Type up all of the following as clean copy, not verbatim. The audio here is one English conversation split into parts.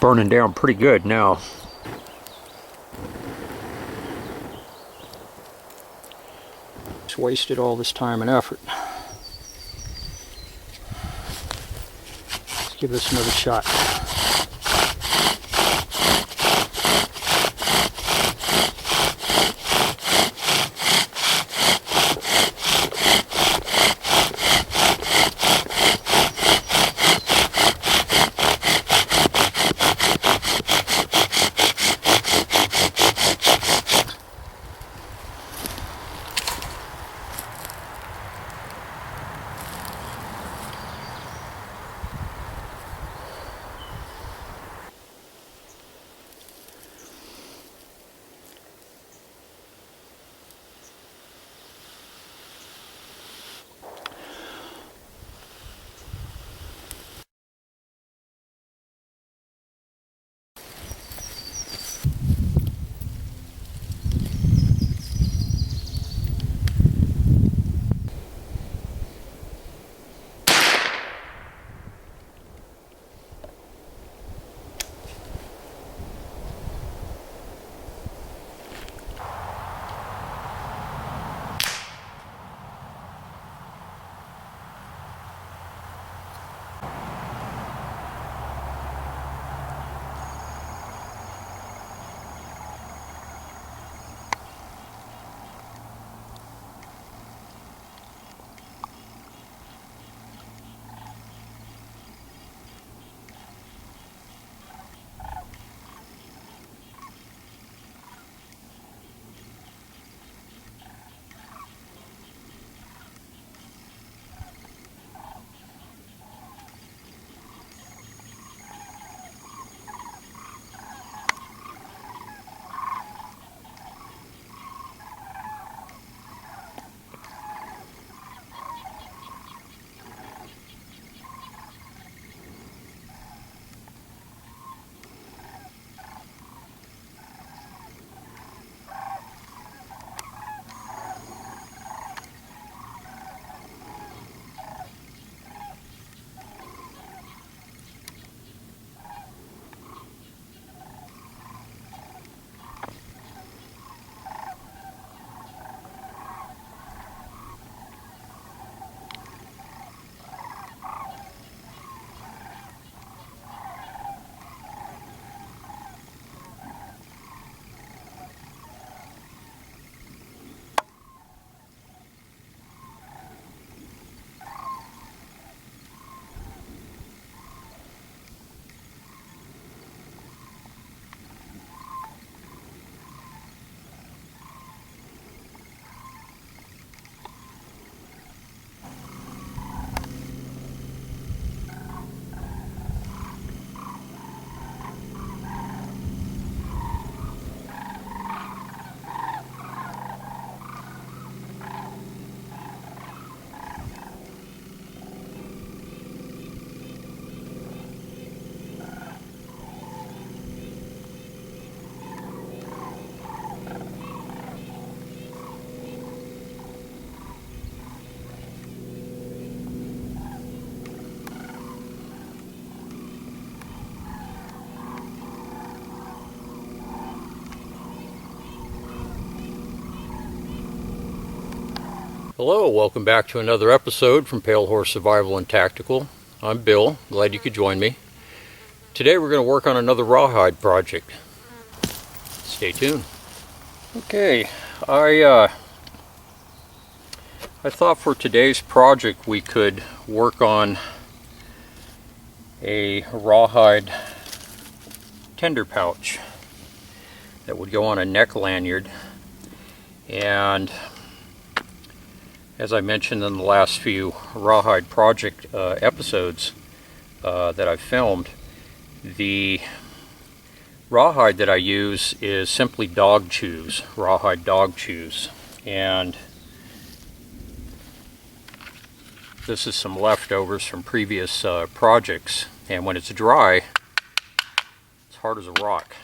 burning down pretty good now. Just wasted all this time and effort. Let's give this another shot. Hello, welcome back to another episode from Pale Horse Survival and Tactical. I'm Bill, glad you could join me. Today we're going to work on another rawhide project. Stay tuned. Okay, I thought for today's project we could work on a rawhide tinder pouch that would go on a neck lanyard. And as I mentioned in the last few rawhide project episodes that I've filmed, the rawhide that I use is simply dog chews, rawhide dog chews. And this is some leftovers from previous projects, and when it's dry, it's hard as a rock.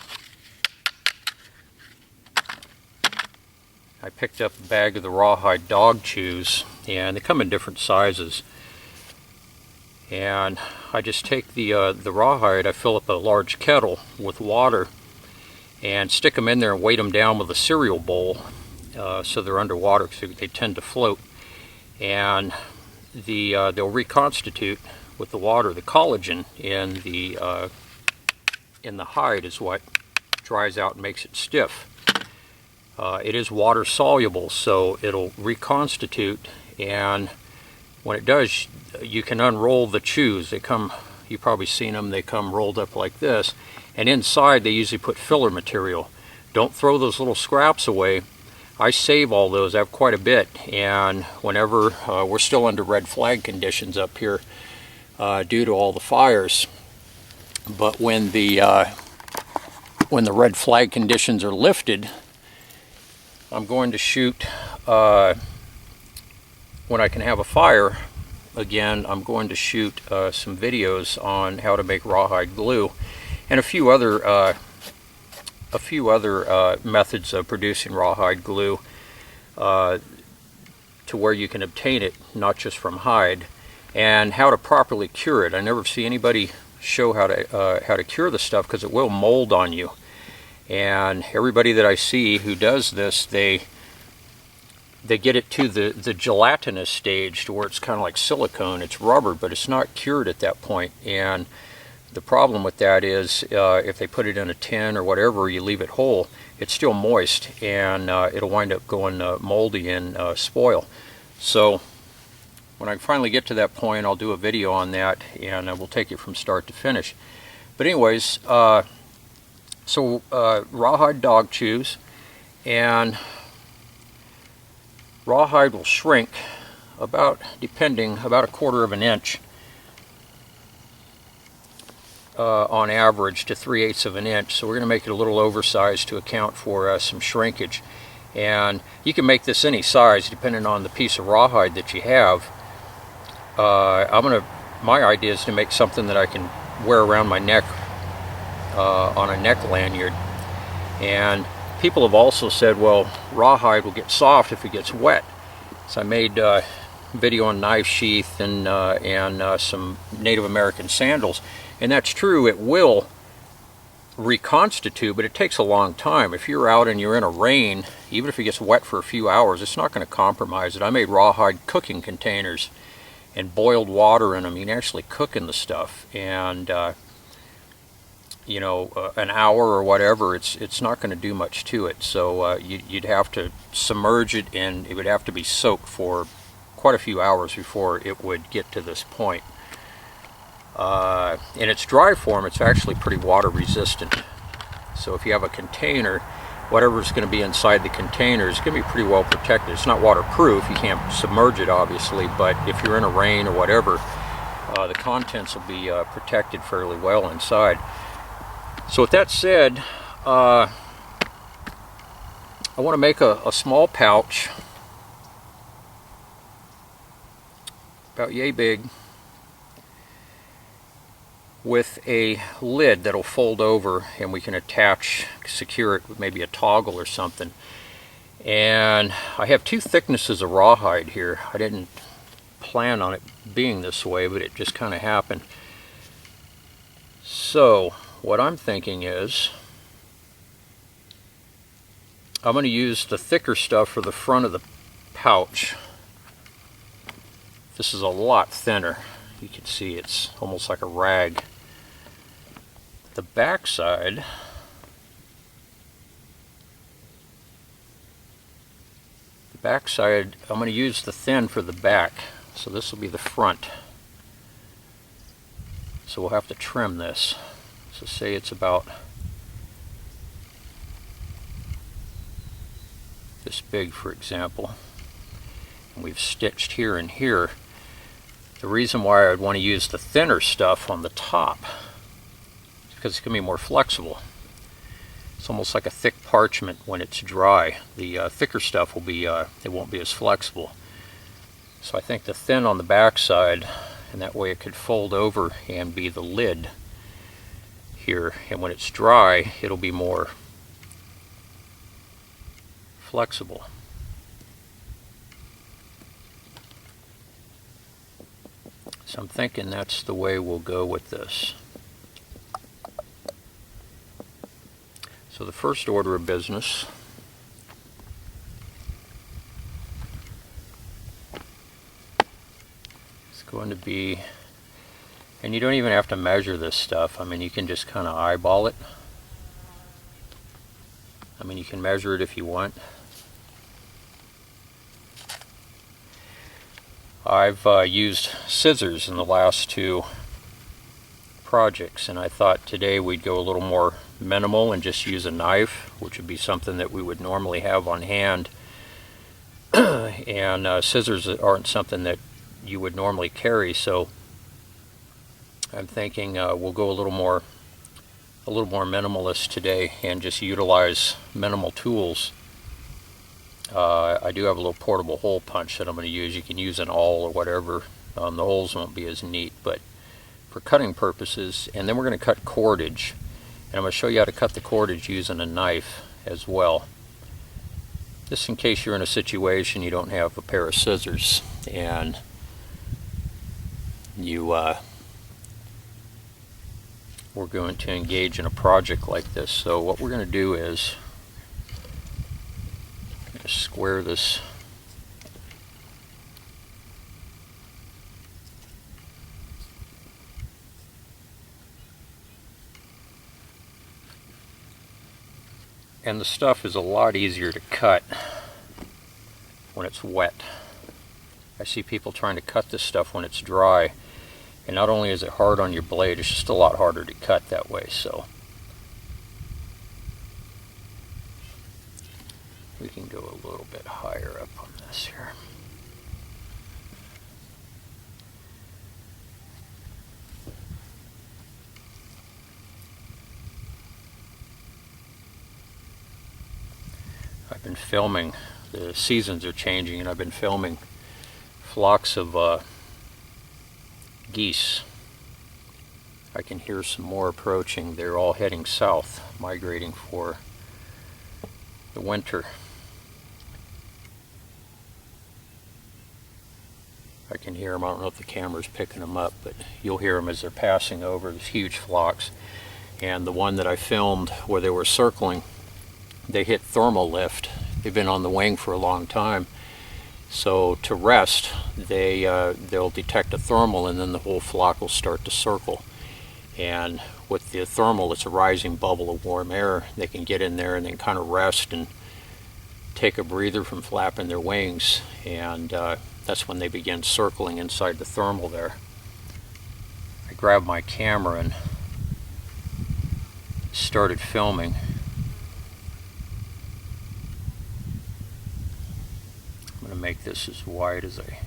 I picked up a bag of the rawhide dog chews, and they come in different sizes. And I just take the rawhide, I fill up a large kettle with water and stick them in there and weight them down with a cereal bowl so they're underwater because they tend to float. And they'll reconstitute with the water. The collagen in the hide is what dries out and makes it stiff. It is water soluble, so it'll reconstitute, and when it does, you can unroll the chews. They come, you've probably seen them, they come rolled up like this, and inside they usually put filler material. Don't throw those little scraps away. I save all those. I have quite a bit, and whenever we're still under red flag conditions up here due to all the fires, but when the red flag conditions are lifted, I'm going to shoot, when I can have a fire again, I'm going to shoot some videos on how to make rawhide glue and a few other methods of producing rawhide glue to where you can obtain it not just from hide, and how to properly cure it. I never see anybody show how to cure the stuff because it will mold on you. And everybody that I see who does this, they get it to the gelatinous stage to where it's kind of like silicone. It's rubber, but it's not cured at that point. And the problem with that is if they put it in a tin or whatever, you leave it whole, it's still moist, and it'll wind up going moldy and spoil. So when I finally get to that point, I'll do a video on that, and we'll take it from start to finish. But anyways, so rawhide dog chews, and rawhide will shrink about, depending, about 1/4 of an inch on average to 3/8 of an inch. So we're going to make it a little oversized to account for some shrinkage. And you can make this any size depending on the piece of rawhide that you have. My idea is to make something that I can wear around my neck on a neck lanyard. And people have also said, well, rawhide will get soft if it gets wet. So I made a video on knife sheath and some Native American sandals, and that's true, it will reconstitute, but it takes a long time. If you're out and you're in a rain, even if it gets wet for a few hours, it's not going to compromise it. I made rawhide cooking containers and boiled water in them. You can actually cook in the stuff, and you know, an hour or whatever, it's not going to do much to it. So you'd have to submerge it, and it would have to be soaked for quite a few hours before it would get to this point. In its dry form, it's actually pretty water resistant. So if you have a container, whatever's going to be inside the container is going to be pretty well protected. It's not waterproof, you can't submerge it obviously, but if you're in a rain or whatever, the contents will be protected fairly well inside. So with that said, I want to make a small pouch about yay big with a lid that'll fold over, and we can secure it with maybe a toggle or something. And I have 2 thicknesses of rawhide here. I didn't plan on it being this way, but it just kind of happened. So what I'm thinking is I'm going to use the thicker stuff for the front of the pouch. This is a lot thinner. You can see it's almost like a rag. The back side, I'm going to use the thin for the back. So this will be the front. So we'll have to trim this. So say it's about this big, for example. And we've stitched here and here. The reason why I would want to use the thinner stuff on the top is because it's going to be more flexible. It's almost like a thick parchment when it's dry. The thicker stuff will be, it won't be as flexible. So I think the thin on the back side, and that way it could fold over and be the lid here. And when it's dry, it'll be more flexible. So I'm thinking that's the way we'll go with this. So the first order of business is going to be, and you don't even have to measure this stuff. I mean, you can just kind of eyeball it. I mean, you can measure it if you want. I've used scissors in the last two projects, and I thought today we'd go a little more minimal and just use a knife, which would be something that we would normally have on hand. And scissors aren't something that you would normally carry, so I'm thinking we'll go a little more minimalist today and just utilize minimal tools. I do have a little portable hole punch that I'm going to use. You can use an awl or whatever. The holes won't be as neat, but for cutting purposes. And then we're going to cut cordage, and I'm going to show you how to cut the cordage using a knife as well, just in case you're in a situation you don't have a pair of scissors and you we're going to engage in a project like this. So what we're going to do is square this and the stuff is a lot easier to cut when it's wet. I see people trying to cut this stuff when it's dry, and not only is it hard on your blade, it's just a lot harder to cut that way. So we can go a little bit higher up on this here. I've been filming, the seasons are changing, and I've been filming flocks of geese. I can hear some more approaching. They're all heading south, migrating for the winter. I can hear them. I don't know if the camera's picking them up, but you'll hear them as they're passing over. These huge flocks. And the one that I filmed where they were circling, they hit thermal lift. They've been on the wing for a long time. So to rest, they'll detect a thermal, and then the whole flock will start to circle. And with the thermal, it's a rising bubble of warm air. They can get in there and then kind of rest and take a breather from flapping their wings, and that's when they begin circling inside the thermal there. I grabbed my camera and started filming. I'm going to make this as wide as I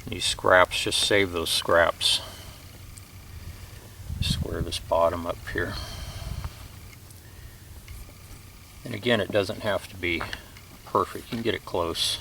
These scraps, just save those scraps. Square this bottom up here. And again, it doesn't have to be perfect. You can get it close.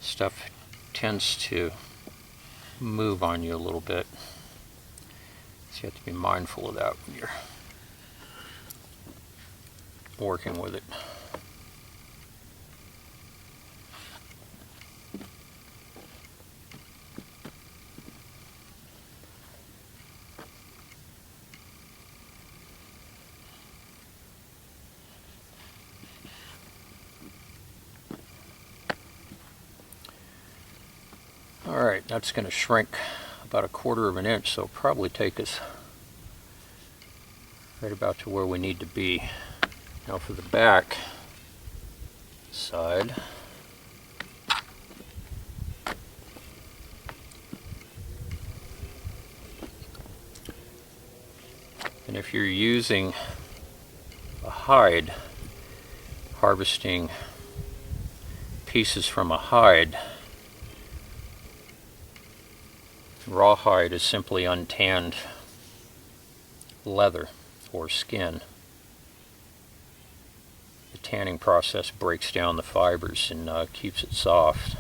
Stuff tends to move on you a little bit, so you have to be mindful of that when you're working with it. Alright, that's going to shrink about 1/4 of an inch, so it'll probably take us right about to where we need to be. Now for the back side, and if you're using a hide, harvesting pieces from a hide, rawhide is simply untanned leather or skin. The tanning process breaks down the fibers and keeps it soft.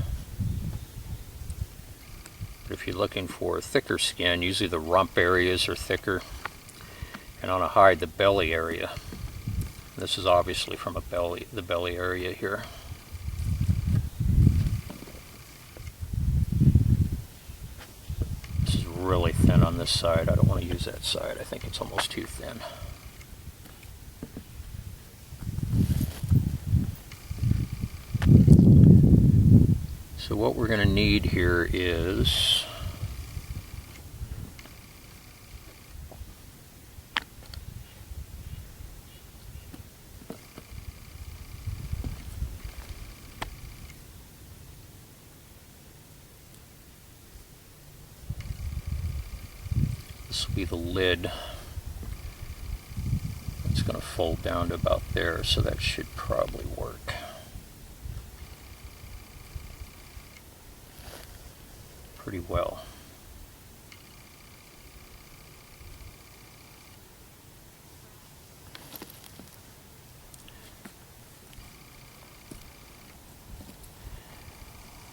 But if you're looking for thicker skin, usually the rump areas are thicker, and on a hide the belly area. This is obviously from the belly area here. This is really thin on this side. I don't want to use that side. I think it's almost too thin. So what we're going to need here is this will be the lid. It's going to fold down to about there, so that should probably work. Pretty well.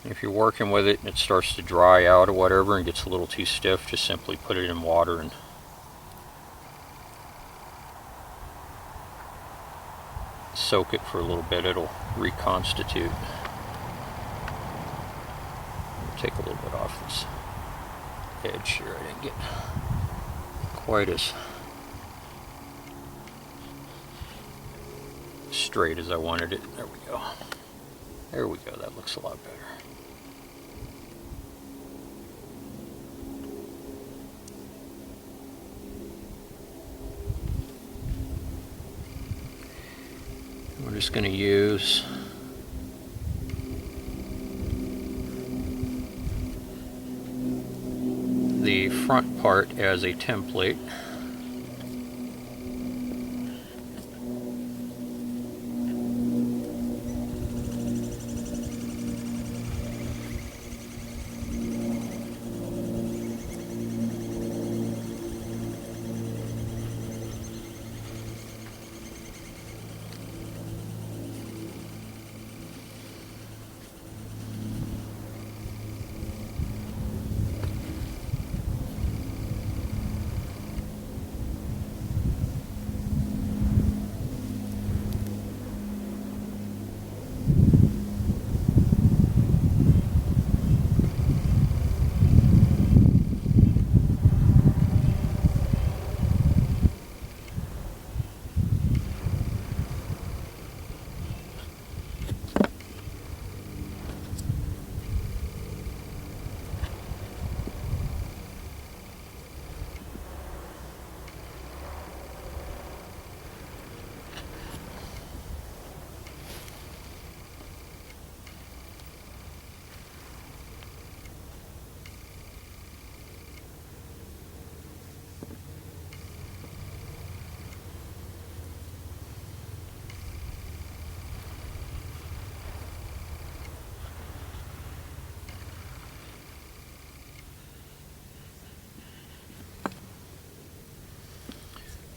If you're working with it and it starts to dry out or whatever and gets a little too stiff, just simply put it in water and soak it for a little bit. It'll reconstitute. Take a little bit off this edge here. I didn't get quite as straight as I wanted it. There we go. There we go. That looks a lot better. We're just going to use the front part as a template.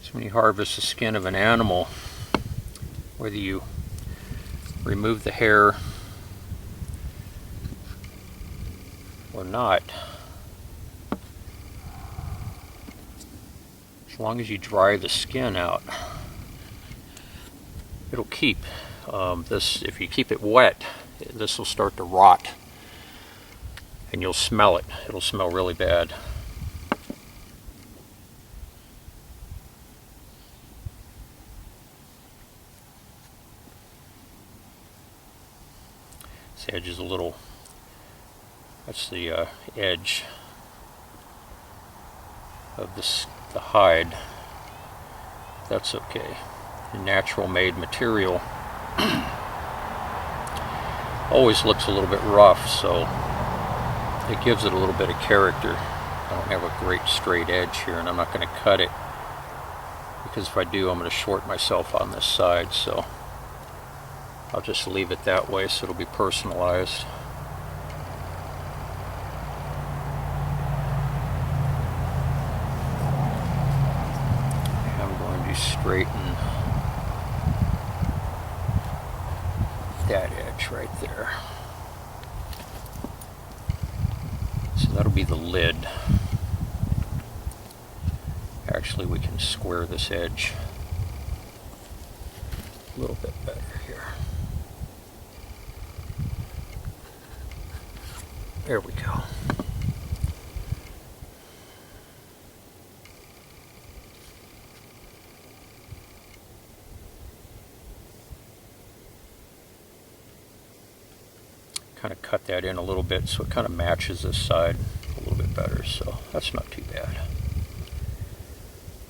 So when you harvest the skin of an animal, whether you remove the hair or not, as long as you dry the skin out, it'll keep. If you keep it wet, this will start to rot and you'll smell it. It'll smell really bad. This edge is a little That's the edge of the hide. That's okay. The natural made material always looks a little bit rough, so it gives it a little bit of character. I don't have a great straight edge here, and I'm not going to cut it, because if I do, I'm going to short myself on this side, so I'll just leave it that way so it'll be personalized. I'm going to straighten that edge right there. So that'll be the lid. Actually, we can square this edge a little bit better here. There we go. Kind of cut that in a little bit so it kind of matches this side a little bit better, so that's not too bad.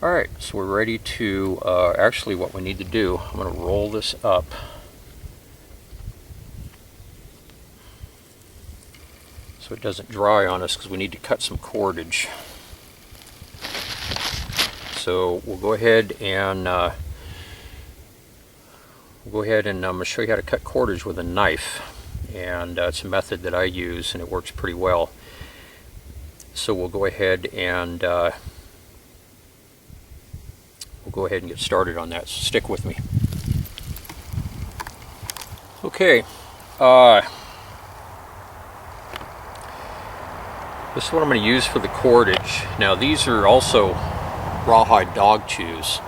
Alright, so we're ready to, actually what we need to do, I'm going to roll this up so it doesn't dry on us, because we need to cut some cordage. So we'll go ahead and I'm going to show you how to cut cordage with a knife. And it's a method that I use, and it works pretty well. So we'll go ahead and get started on that. So stick with me. Okay. This is what I'm going to use for the cordage. Now these are also rawhide dog chews,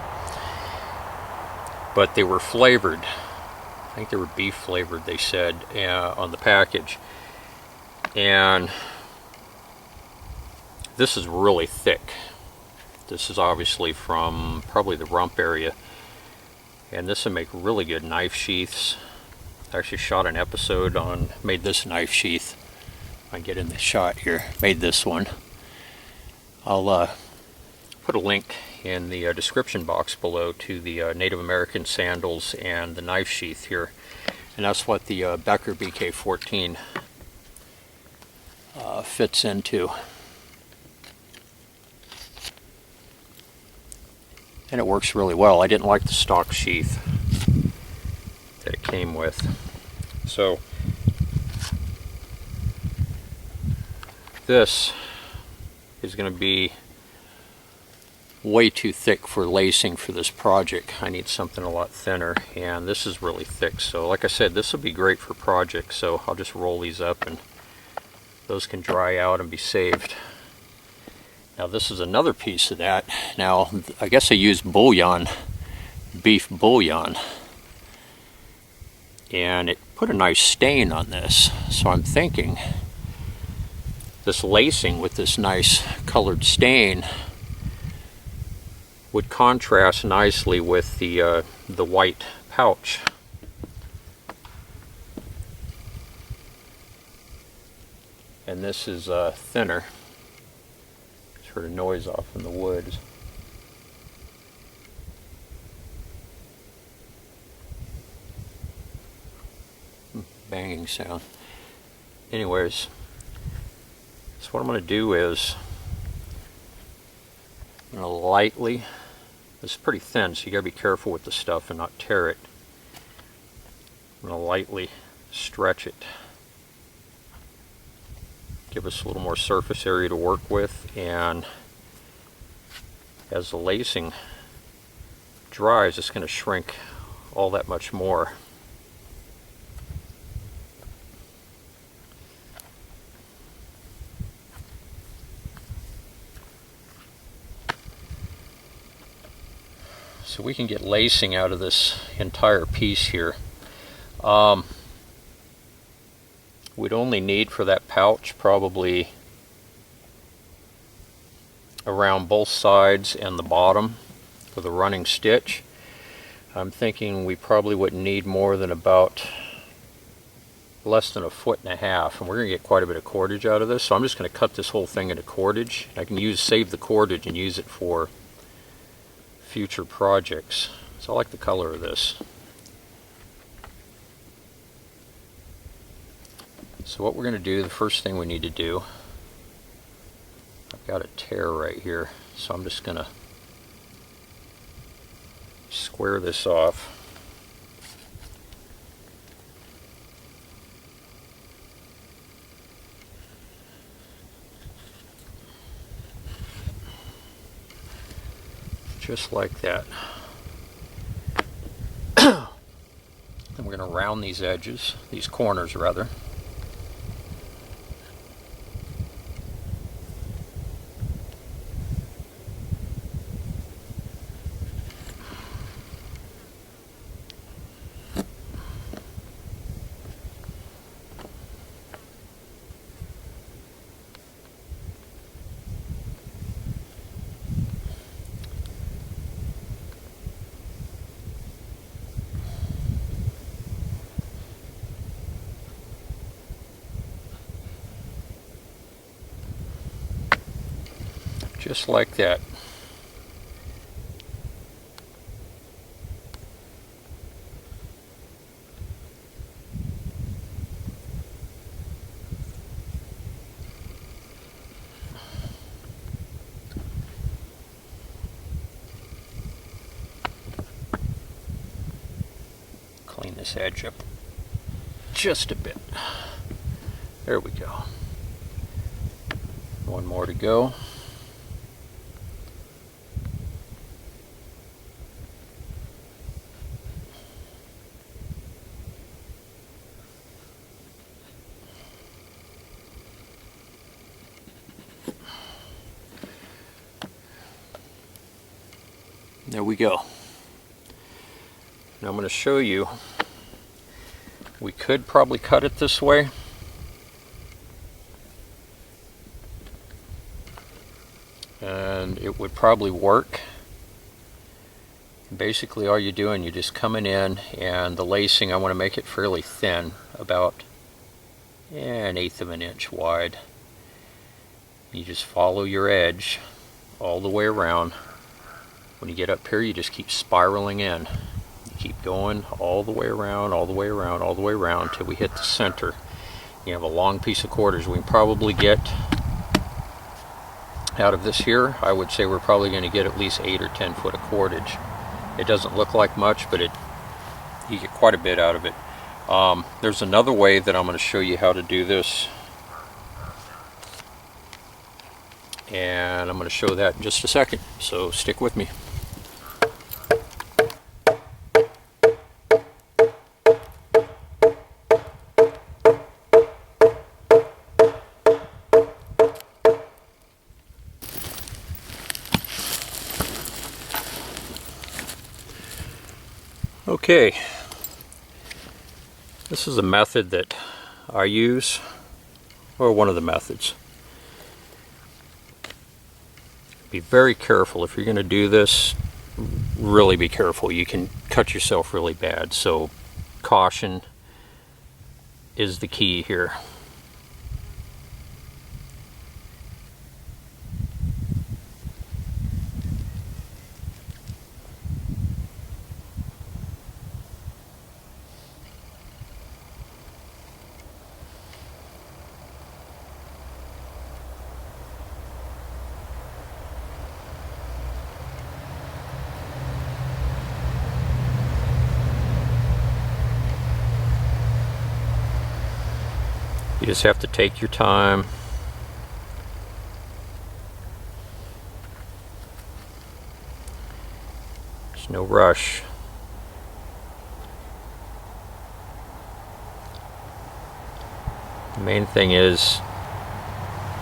but they were flavored. I think they were beef flavored, they said, on the package. And this is really thick. This is obviously from probably the rump area. And this will make really good knife sheaths. I actually shot an episode on, made this knife sheath. If I get in the shot here, made this one. I'll put a link in the description box below to the Native American sandals and the knife sheath here, and that's what the Becker BK14 fits into, and it works really well. I didn't like the stock sheath that it came with, so this is going to be way too thick for lacing for this project. I need something a lot thinner, and this is really thick. So like I said, this will be great for projects, so I'll just roll these up and those can dry out and be saved. Now this is another piece of that. Now I guess I used bouillon, beef bouillon, and it put a nice stain on this. So I'm thinking this lacing with this nice colored stain would contrast nicely with the white pouch. And this is thinner. Just heard a noise off in the woods. Banging sound. Anyways, so what I'm going to do is I'm going to lightly, it's pretty thin, so you got to be careful with the stuff and not tear it. I'm going to lightly stretch it. Give us a little more surface area to work with, and as the lacing dries, it's going to shrink all that much more. So we can get lacing out of this entire piece here. We'd only need for that pouch probably around both sides and the bottom for the running stitch. I'm thinking we probably wouldn't need more than about less than 1.5 feet, and we're going to get quite a bit of cordage out of this. So I'm just going to cut this whole thing into cordage. I can save the cordage and use it for future projects. So I like the color of this. So what we're going to do, the first thing we need to do, I've got a tear right here, so I'm just going to square this off. Just like that. Then we're going to round these edges, these corners rather. Just like that. Clean this edge up just a bit. There we go. One more to go. There we go. Now I'm going to show you, we could probably cut it this way. And it would probably work. Basically all you're doing, you're just coming in, and the lacing, I want to make it fairly thin, about 1/8 of an inch wide. You just follow your edge all the way around. When you get up here, you just keep spiraling in. You keep going all the way around, all the way around, all the way around till we hit the center. You have a long piece of cordage. We can probably get out of this here, I would say we're probably going to get at least 8 or 10 foot of cordage. It doesn't look like much, but you get quite a bit out of it. There's another way that I'm going to show you how to do this, and I'm going to show that in just a second, so stick with me. Okay, this is a method that I use, or one of the methods. Be very careful if you're going to do this. Really be careful. You can cut yourself really bad, so caution is the key here. You just have to take your time. There's no rush. The main thing is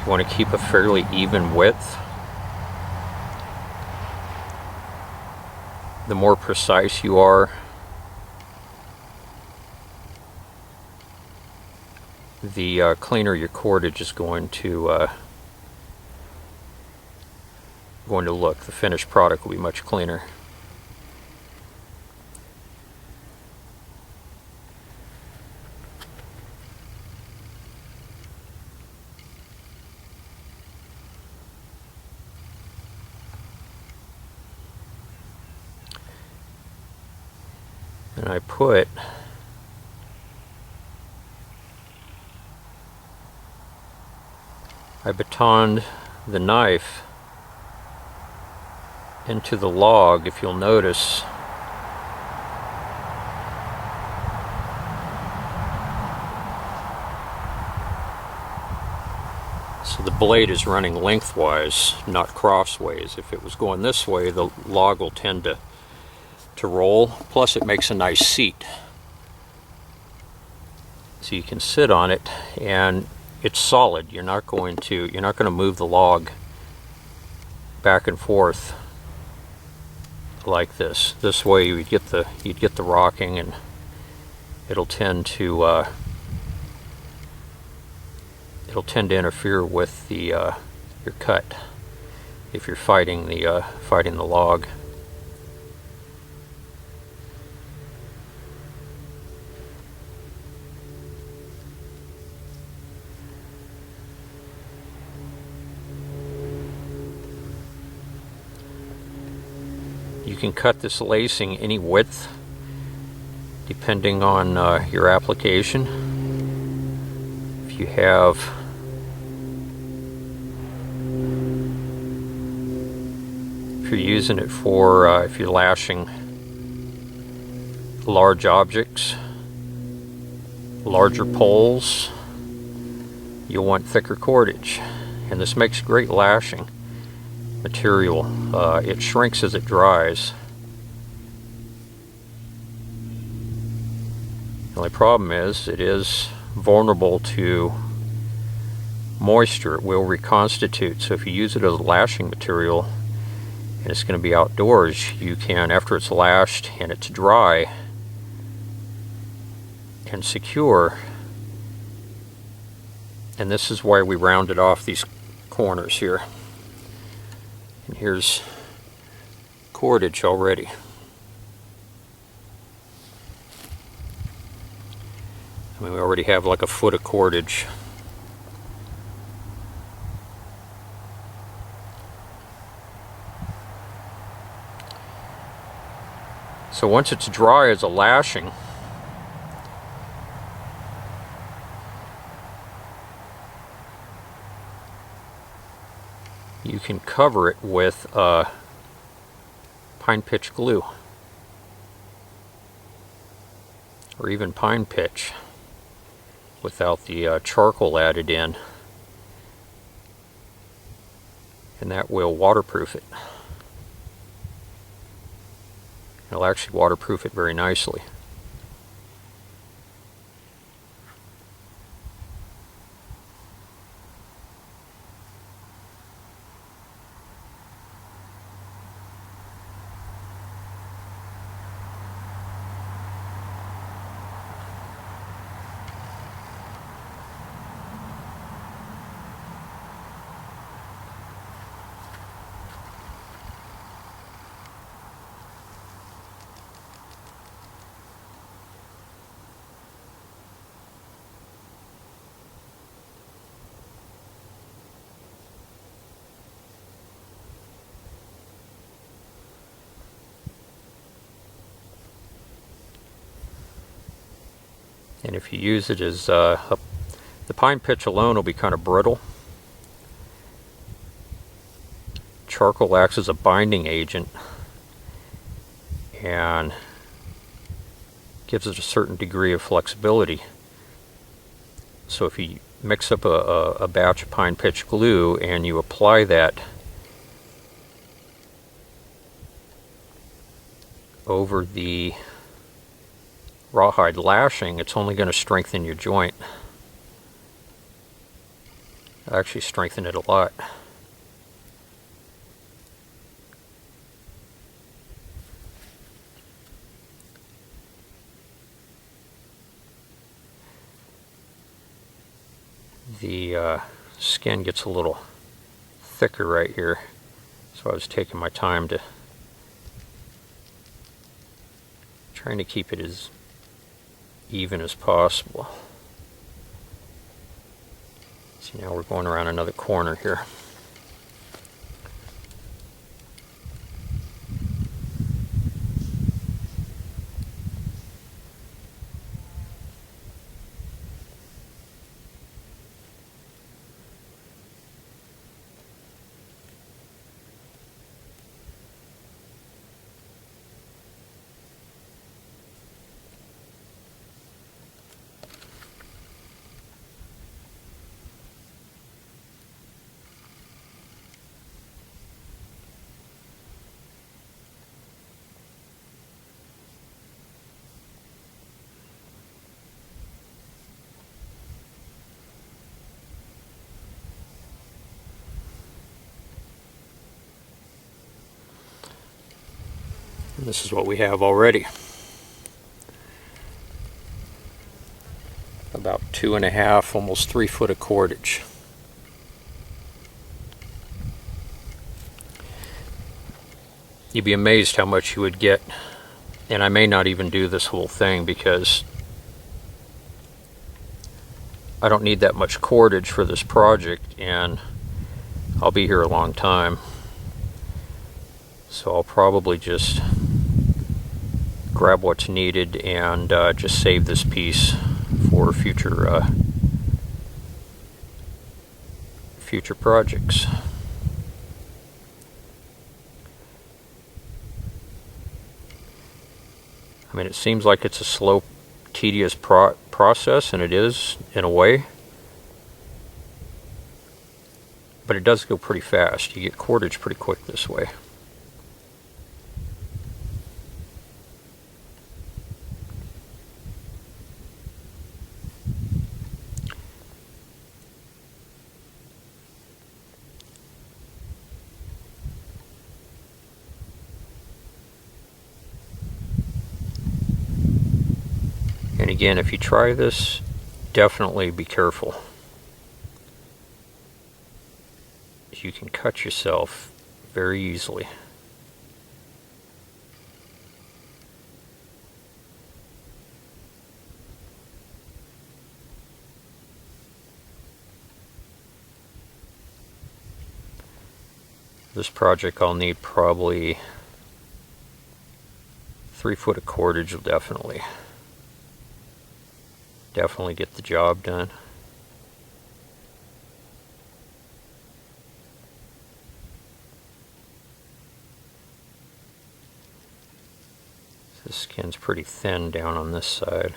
you want to keep a fairly even width. The more precise you are, the cleaner your cordage is going to look. The finished product will be much cleaner. and I put I batoned the knife into the log, if you'll notice. So the blade is running lengthwise, not crossways. If it was going this way, the log will tend to roll. Plus it makes a nice seat. So you can sit on it and it's solid. You're not going to move the log back and forth like this. This way you'd get the rocking, and it'll tend to interfere with your cut if you're fighting the log. You can cut this lacing any width depending on your application. If you have if you're using it for if you're lashing large objects, larger poles, you'll want thicker cordage, and this makes great lashing material. It shrinks as it dries. The only problem is it is vulnerable to moisture. It will reconstitute. So if you use it as a lashing material and it's going to be outdoors, you can, after it's lashed and it's dry and secure, and this is why we rounded off these corners here. And here's cordage already. I mean, we already have like a foot of cordage. So once it's dry as a lashing, you can cover it with pine pitch glue or even pine pitch without the charcoal added in, and that will waterproof it. It'll actually waterproof it very nicely. And if you use it as the pine pitch alone will be kind of brittle. Charcoal acts as a binding agent and gives it a certain degree of flexibility. So if you mix up a batch of pine pitch glue and you apply that over the rawhide lashing, it's only going to strengthen your joint. It'll actually strengthen it a lot. The skin gets a little thicker right here, so I was taking my time to trying to keep it as even as possible. So now we're going around another corner here. And this is what we have already. About 2.5, almost 3 foot of cordage. You'd be amazed how much you would get. And I may not even do this whole thing because I don't need that much cordage for this project, and I'll be here a long time. So I'll probably just grab what's needed and just save this piece for future projects. I mean, it seems like it's a slow, tedious process, and it is in a way, but it does go pretty fast. You get cordage pretty quick this way. And again, if you try this, definitely be careful. You can cut yourself very easily. This project I'll need probably 3 foot of cordage will definitely get the job done. The skin's pretty thin down on this side.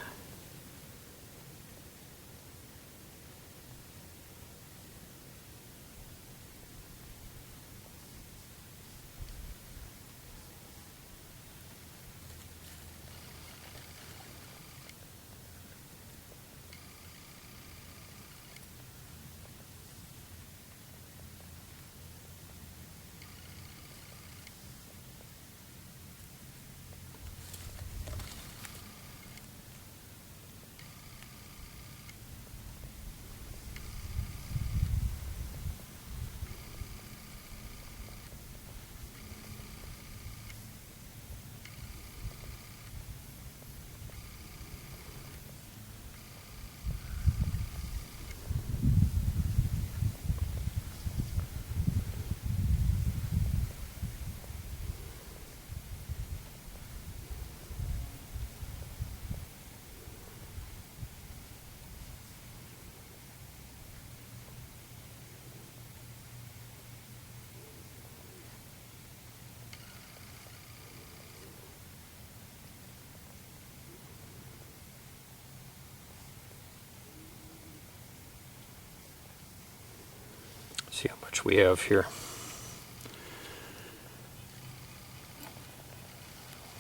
See how much we have here.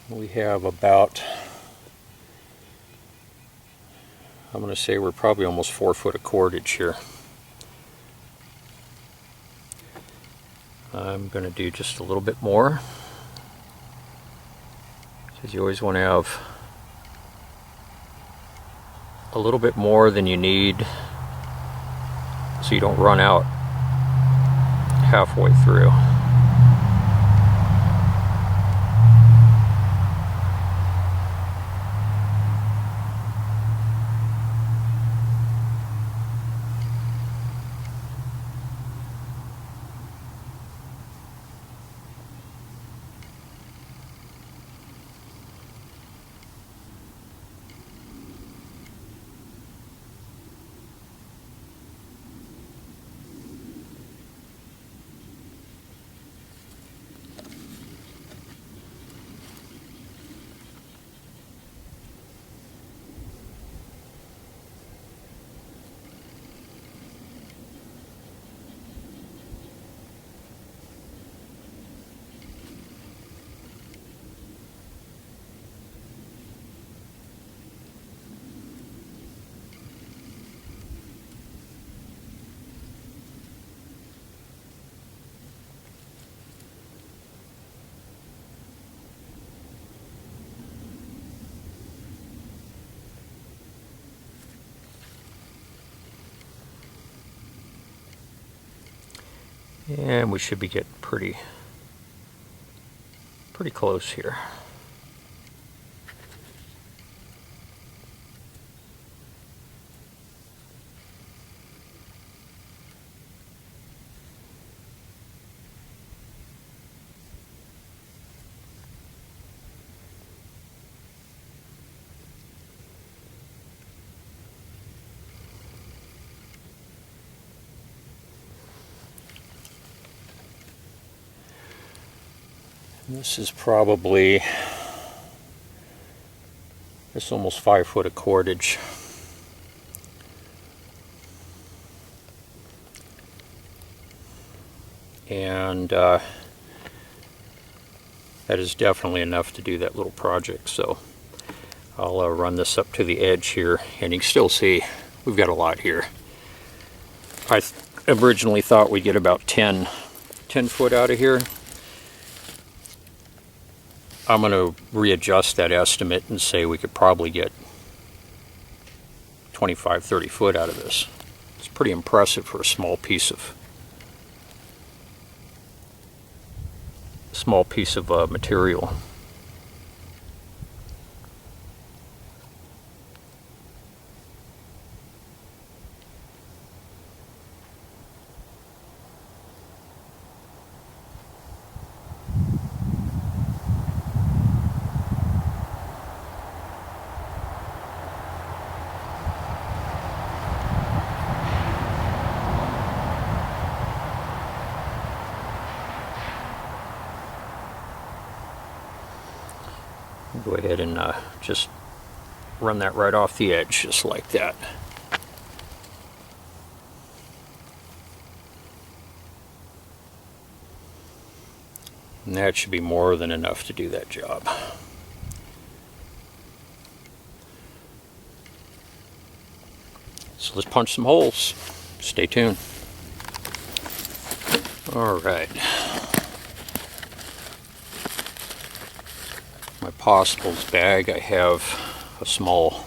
We have about, I'm going to say we're probably almost 4 foot of cordage here. I'm going to do just a little bit more, because you always want to have a little bit more than you need so you don't run out halfway through. And we should be getting pretty close here. This is probably, it's almost 5 foot of cordage. And that is definitely enough to do that little project. So I'll run this up to the edge here, and you can still see we've got a lot here. I originally thought we'd get about 10 foot out of here. I'm going to readjust that estimate and say we could probably get 25-30 foot out of this. It's pretty impressive for a small piece of material. Go ahead and just run that right off the edge, just like that. And that should be more than enough to do that job. So let's punch some holes. Stay tuned. All right. My possibles bag, I have a small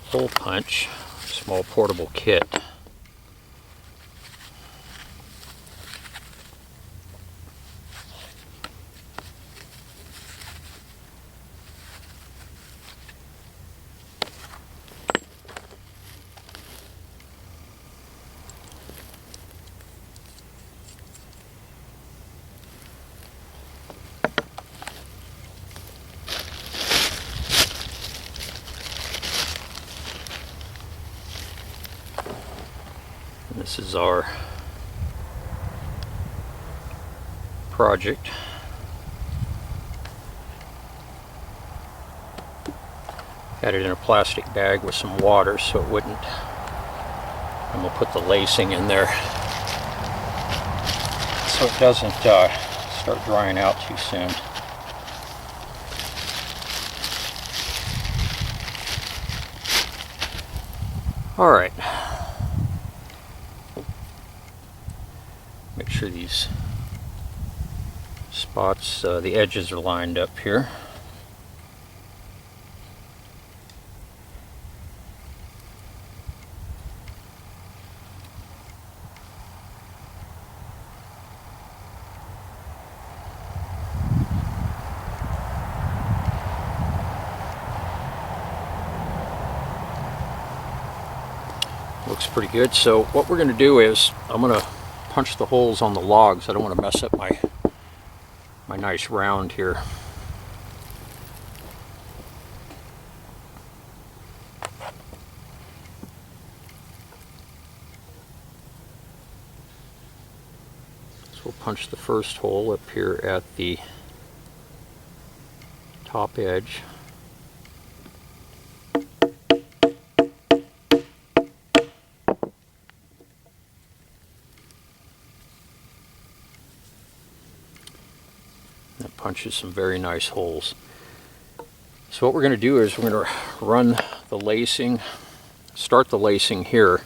hole punch, small portable kit. This is our project. Had it in a plastic bag with some water so it wouldn't. And we'll put the lacing in there so it doesn't start drying out too soon. All right. Make sure these spots, the edges are lined up here. Looks pretty good. So what we're going to do is I'm going to punch the holes on the logs. I don't want to mess up my nice round here. So we'll punch the first hole up here at the top edge. That punches some very nice holes. So what we're going to do is we're going to run the lacing, start the lacing here.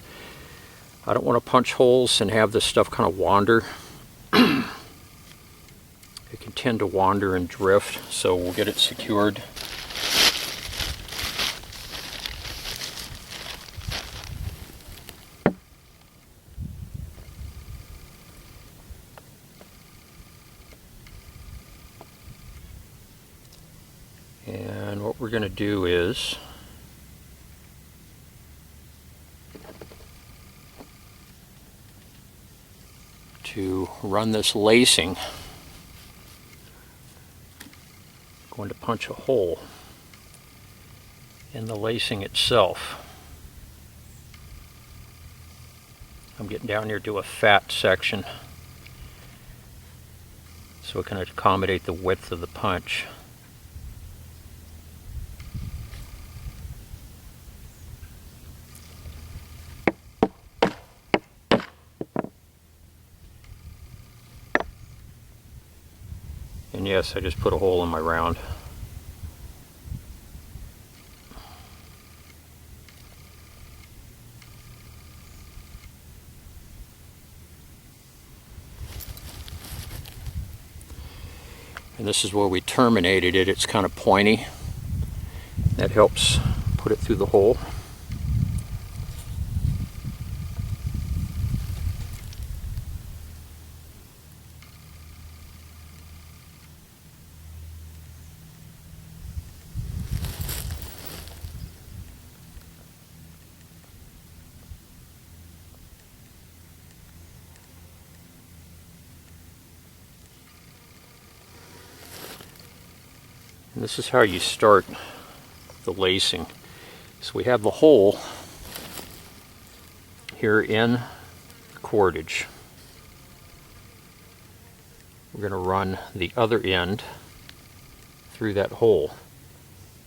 I don't want to punch holes and have this stuff kind of wander. It can tend to wander and drift, so we'll get it secured. And what we're going to do is to run this lacing. I'm going to punch a hole in the lacing itself. I'm getting down here to a fat section so it can accommodate the width of the punch. And yes, I just put a hole in my round. And this is where we terminated it. It's kind of pointy. That helps put it through the hole. And this is how you start the lacing. So we have the hole here in cordage. We're going to run the other end through that hole.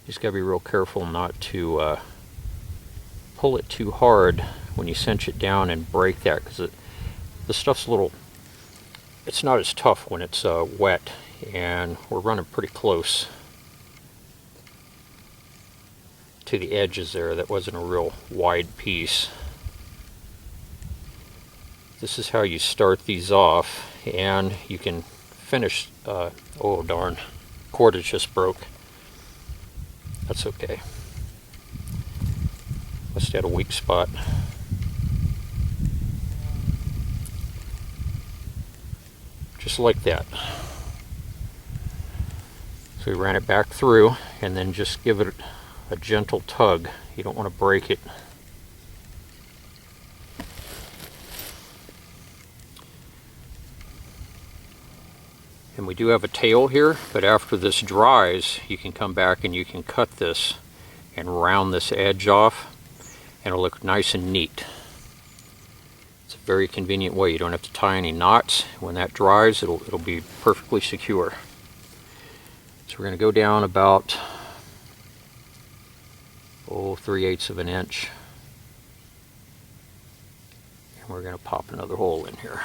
Just got to be real careful not to pull it too hard when you cinch it down and break that, because the stuff's a little, it's not as tough when it's wet, and we're running pretty close to the edges there. That wasn't a real wide piece. This is how you start these off, and you can finish. Oh darn, cordage just broke. That's okay. Must have had a weak spot. Just like that. So we ran it back through, and then just give it a gentle tug. You don't want to break it. And we do have a tail here, but after this dries, you can come back and you can cut this and round this edge off, and it'll look nice and neat. It's a very convenient way. You don't have to tie any knots. When that dries, it'll be perfectly secure. So we're going to go down about 3/8 of an inch, and we're going to pop another hole in here.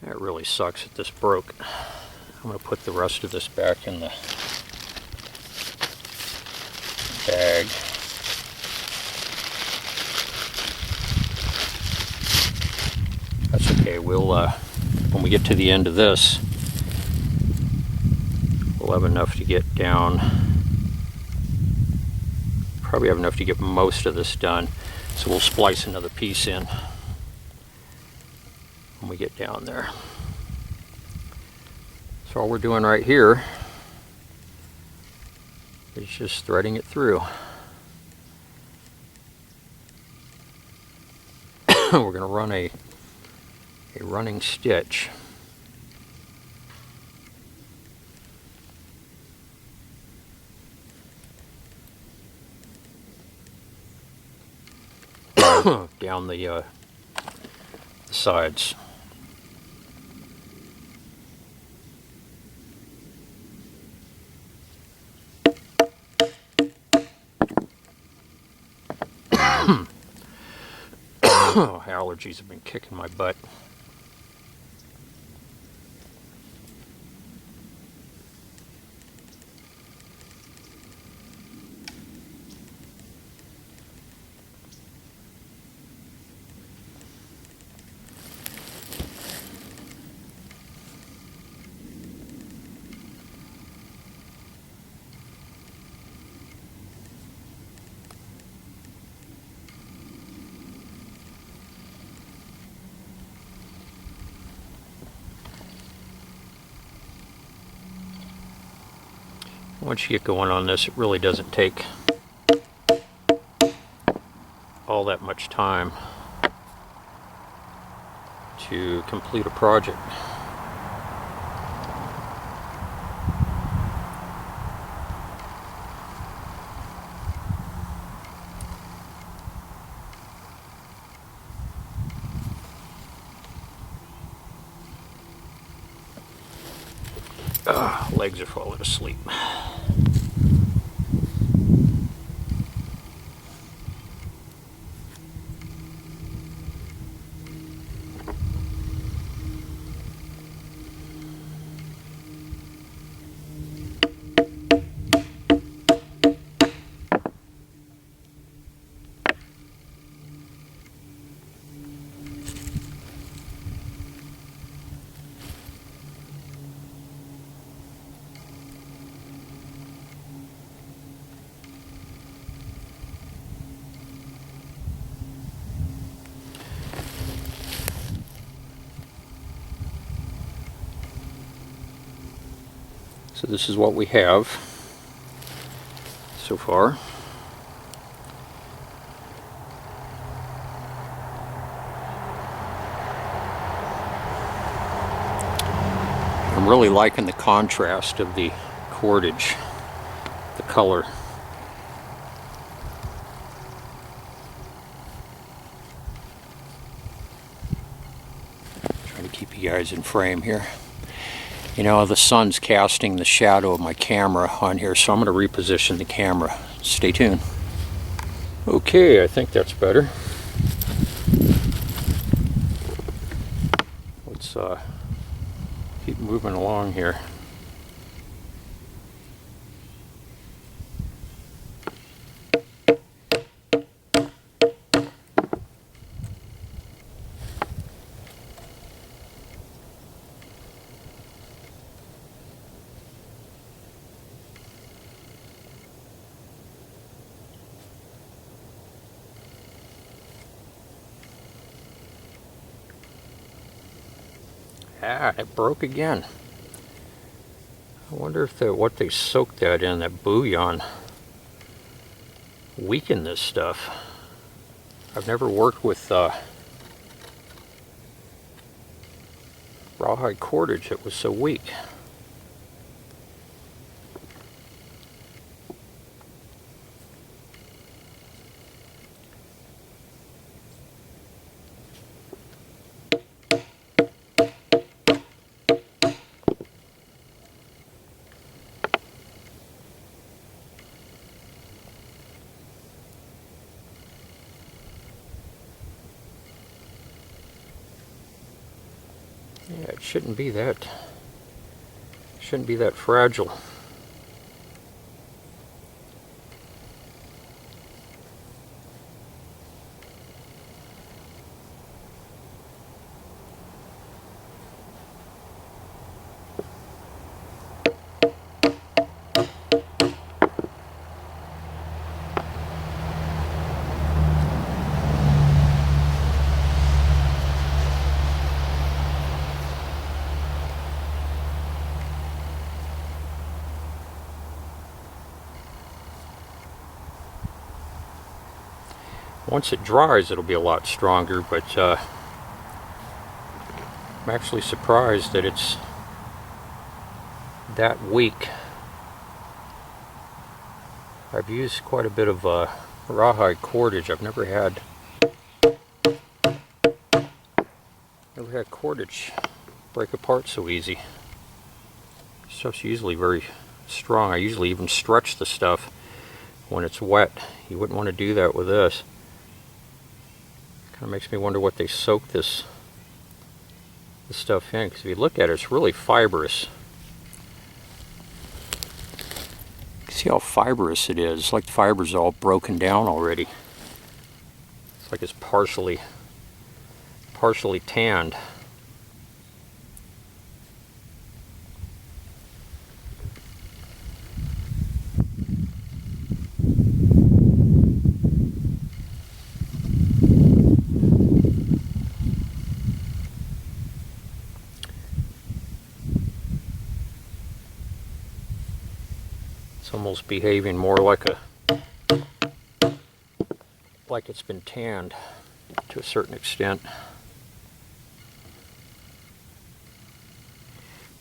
That really sucks that this broke. I'm going to put the rest of this back in the bag. That's okay. We'll when we get to the end of this, we'll have enough to get down. Probably have enough to get most of this done. So we'll splice another piece in when we get down there. So all we're doing right here is just threading it through. We're going to run a running stitch. Down the sides. Allergies have been kicking my butt. Once you get going on this, it really doesn't take all that much time to complete a project. Legs are falling asleep. So this is what we have so far. I'm really liking the contrast of the cordage, the color. Trying to keep you guys in frame here. You know, the sun's casting the shadow of my camera on here, so I'm going to reposition the camera. Stay tuned. Okay, I think that's better. Let's keep moving along here. Ah, it broke again. I wonder if what they soaked that in, that bouillon, weakened this stuff. I've never worked with rawhide cordage that was so weak. Yeah, it shouldn't be that fragile. Once it dries, it'll be a lot stronger, but I'm actually surprised that it's that weak. I've used quite a bit of rawhide cordage. I've never had cordage break apart so easy. Stuff's usually very strong. I usually even stretch the stuff when it's wet. You wouldn't want to do that with this. Kind of makes me wonder what they soak this stuff in, because if you look at it, it's really fibrous. You see how fibrous it is? It's like the fibers are all broken down already. It's like it's partially tanned. It's almost behaving more like it's been tanned to a certain extent.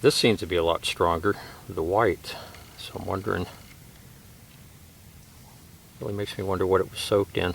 This seems to be a lot stronger, the white, so I'm wondering, really makes me wonder what it was soaked in.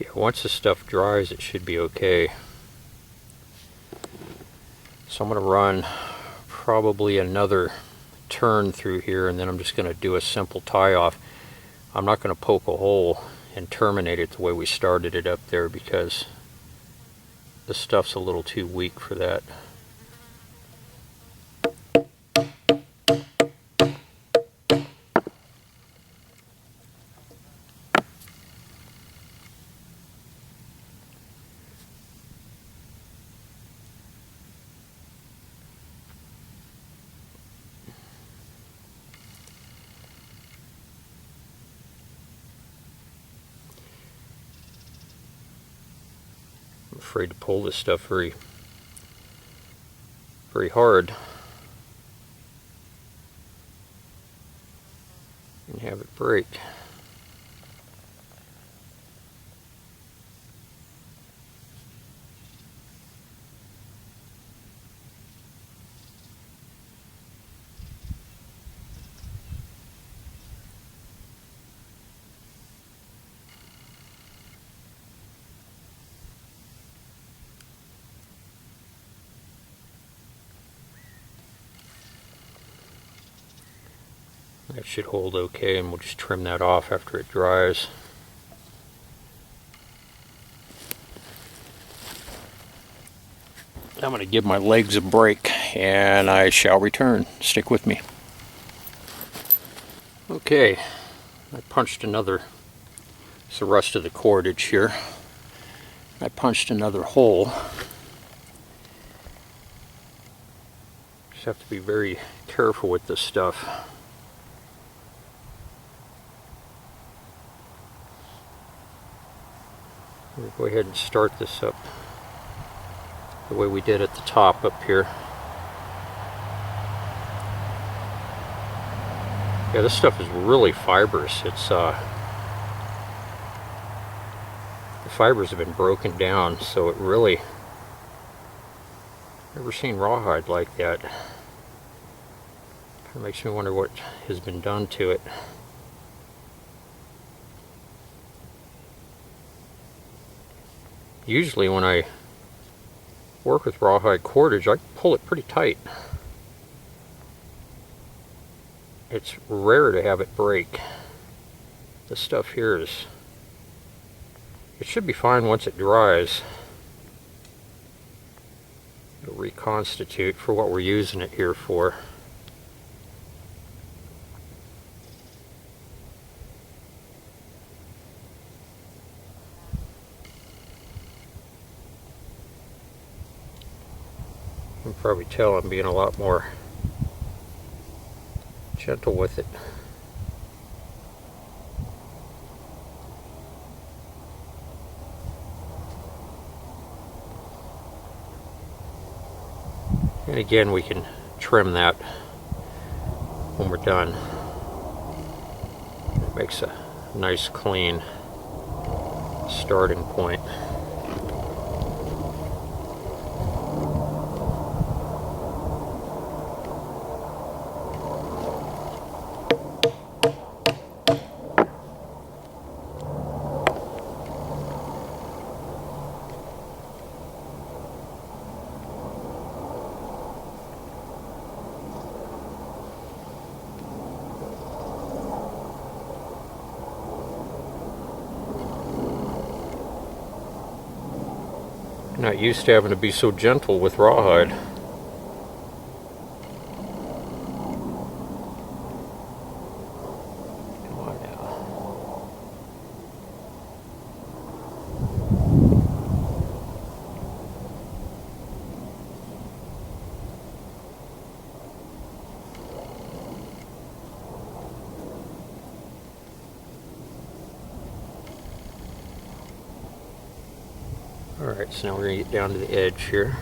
Yeah, once the stuff dries, it should be okay. So I'm going to run probably another turn through here, and then I'm just going to do a simple tie off. I'm not going to poke a hole and terminate it the way we started it up there, because the stuff's a little too weak for that. I'm afraid to pull this stuff very hard and have it break. That should hold okay, and we'll just trim that off after it dries. I'm going to give my legs a break, and I shall return. Stick with me. Okay, I punched another, it's the rest of the cordage here. I punched another hole. Just have to be very careful with this stuff. We'll go ahead and start this up the way we did at the top up here. Yeah, this stuff is really fibrous. It's the fibers have been broken down, so it really, never seen rawhide like that. Kind of makes me wonder what has been done to it. Usually when I work with rawhide cordage, I pull it pretty tight. It's rare to have it break. This stuff here is, it should be fine once it dries. It'll reconstitute for what we're using it here for. You can probably tell I'm being a lot more gentle with it. And again, we can trim that when we're done. It makes a nice clean starting point. Not used to having to be so gentle with rawhide. Come on now. Alright, so now we're going to get down to the edge here.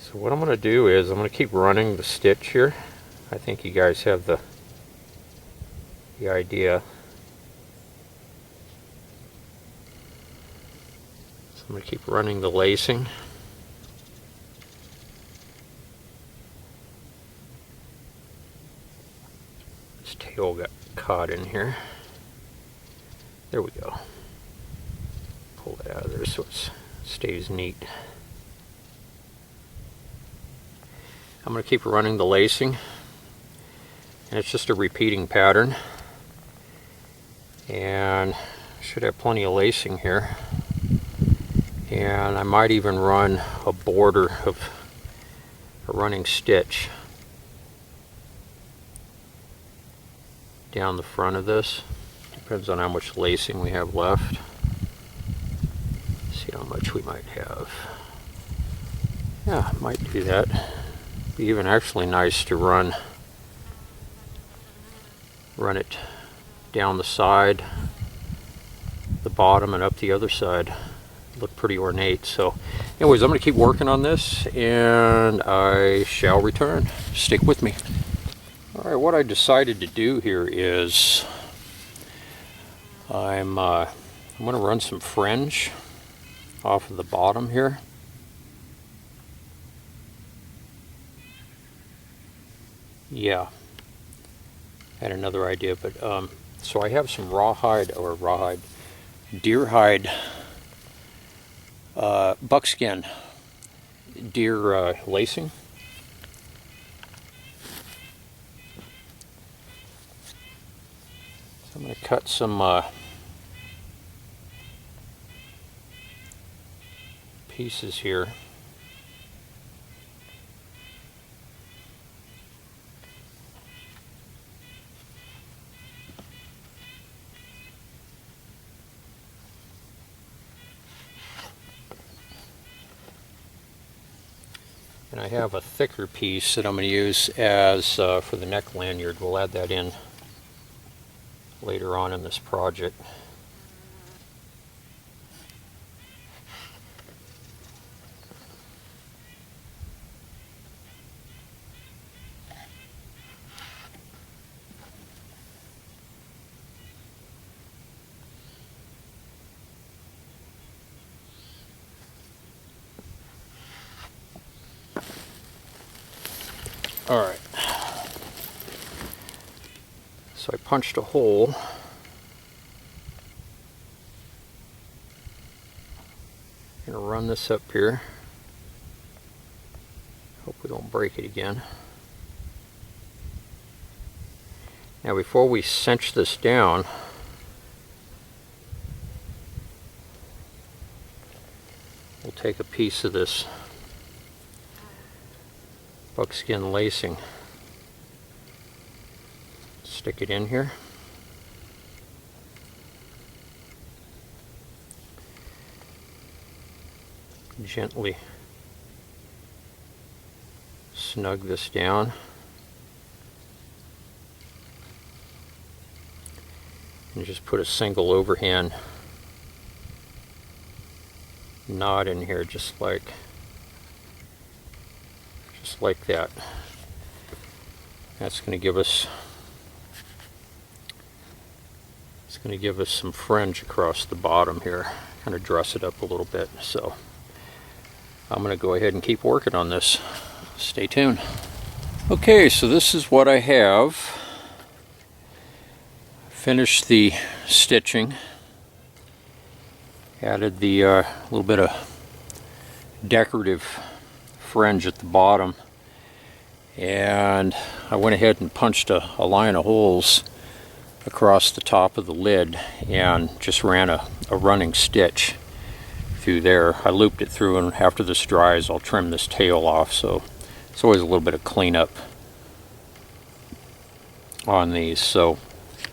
So what I'm going to do is I'm going to keep running the stitch here. I think you guys have the idea. So I'm going to keep running the lacing. This tail got caught in here. There we go. Pull that out of there so it stays neat. I'm going to keep running the lacing, and it's just a repeating pattern, and should have plenty of lacing here, and I might even run a border of a running stitch down the front of this. Depends on how much lacing we have left. See how much we might have. Yeah, might do that. Be even actually nice to run it down the side, the bottom, and up the other side. Look pretty ornate. So anyways, I'm going to keep working on this, and I shall return. Stick with me. Alright, what I decided to do here is I'm going to run some fringe off of the bottom here. Yeah, I had another idea, but so I have some deer hide, buckskin deer lacing. So I'm going to cut some pieces here. And I have a thicker piece that I'm going to use as for the neck lanyard. We'll add that in later on in this project. Alright, so I punched a hole. I'm going to run this up here. Hope we don't break it again. Now before we cinch this down, we'll take a piece of this buckskin lacing, stick it in here, gently snug this down, and just put a single overhand knot in here, just like that. That's going to give us some fringe across the bottom here, kind of dress it up a little bit. So I'm going to go ahead and keep working on this. Stay tuned. Okay, so this is what I have. Finished the stitching, added the little bit of decorative fringe at the bottom, and I went ahead and punched a line of holes across the top of the lid and just ran a running stitch through there. I looped it through, and after this dries I'll trim this tail off, so it's always a little bit of cleanup on these. So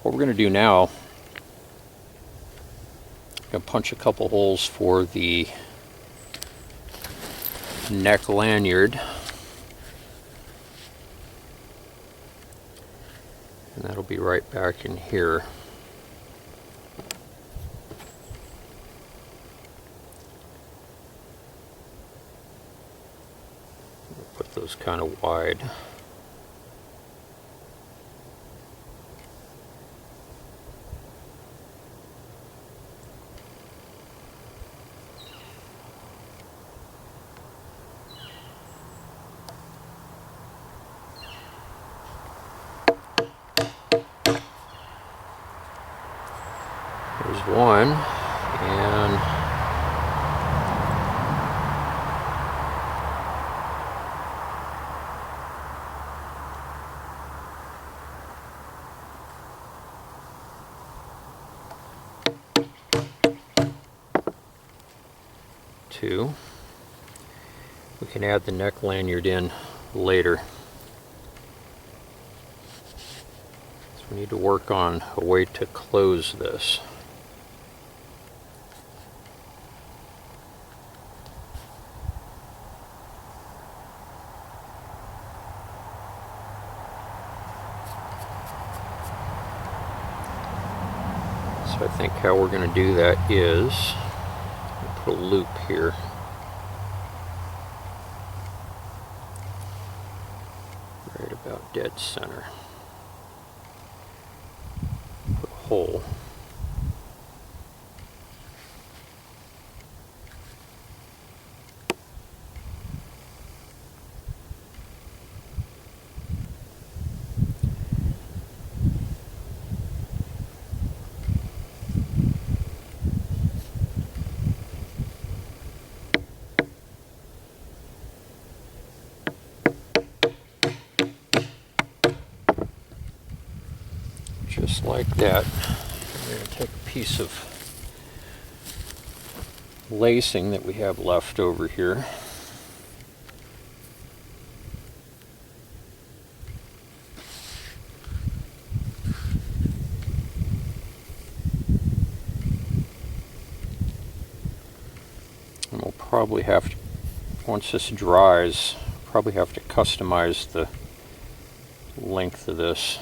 what we're going to do now, I'm going to punch a couple holes for the neck lanyard, and that'll be right back in here. Put those kind of wide. There's one, and two. We can add the neck lanyard in later. So we need to work on a way to close this. So I think how we're going to do that is put a loop here. Right about dead center. Put a hole. Just like that. We're going to take a piece of lacing that we have left over here. And we'll probably have to, once this dries, probably have to customize the length of this.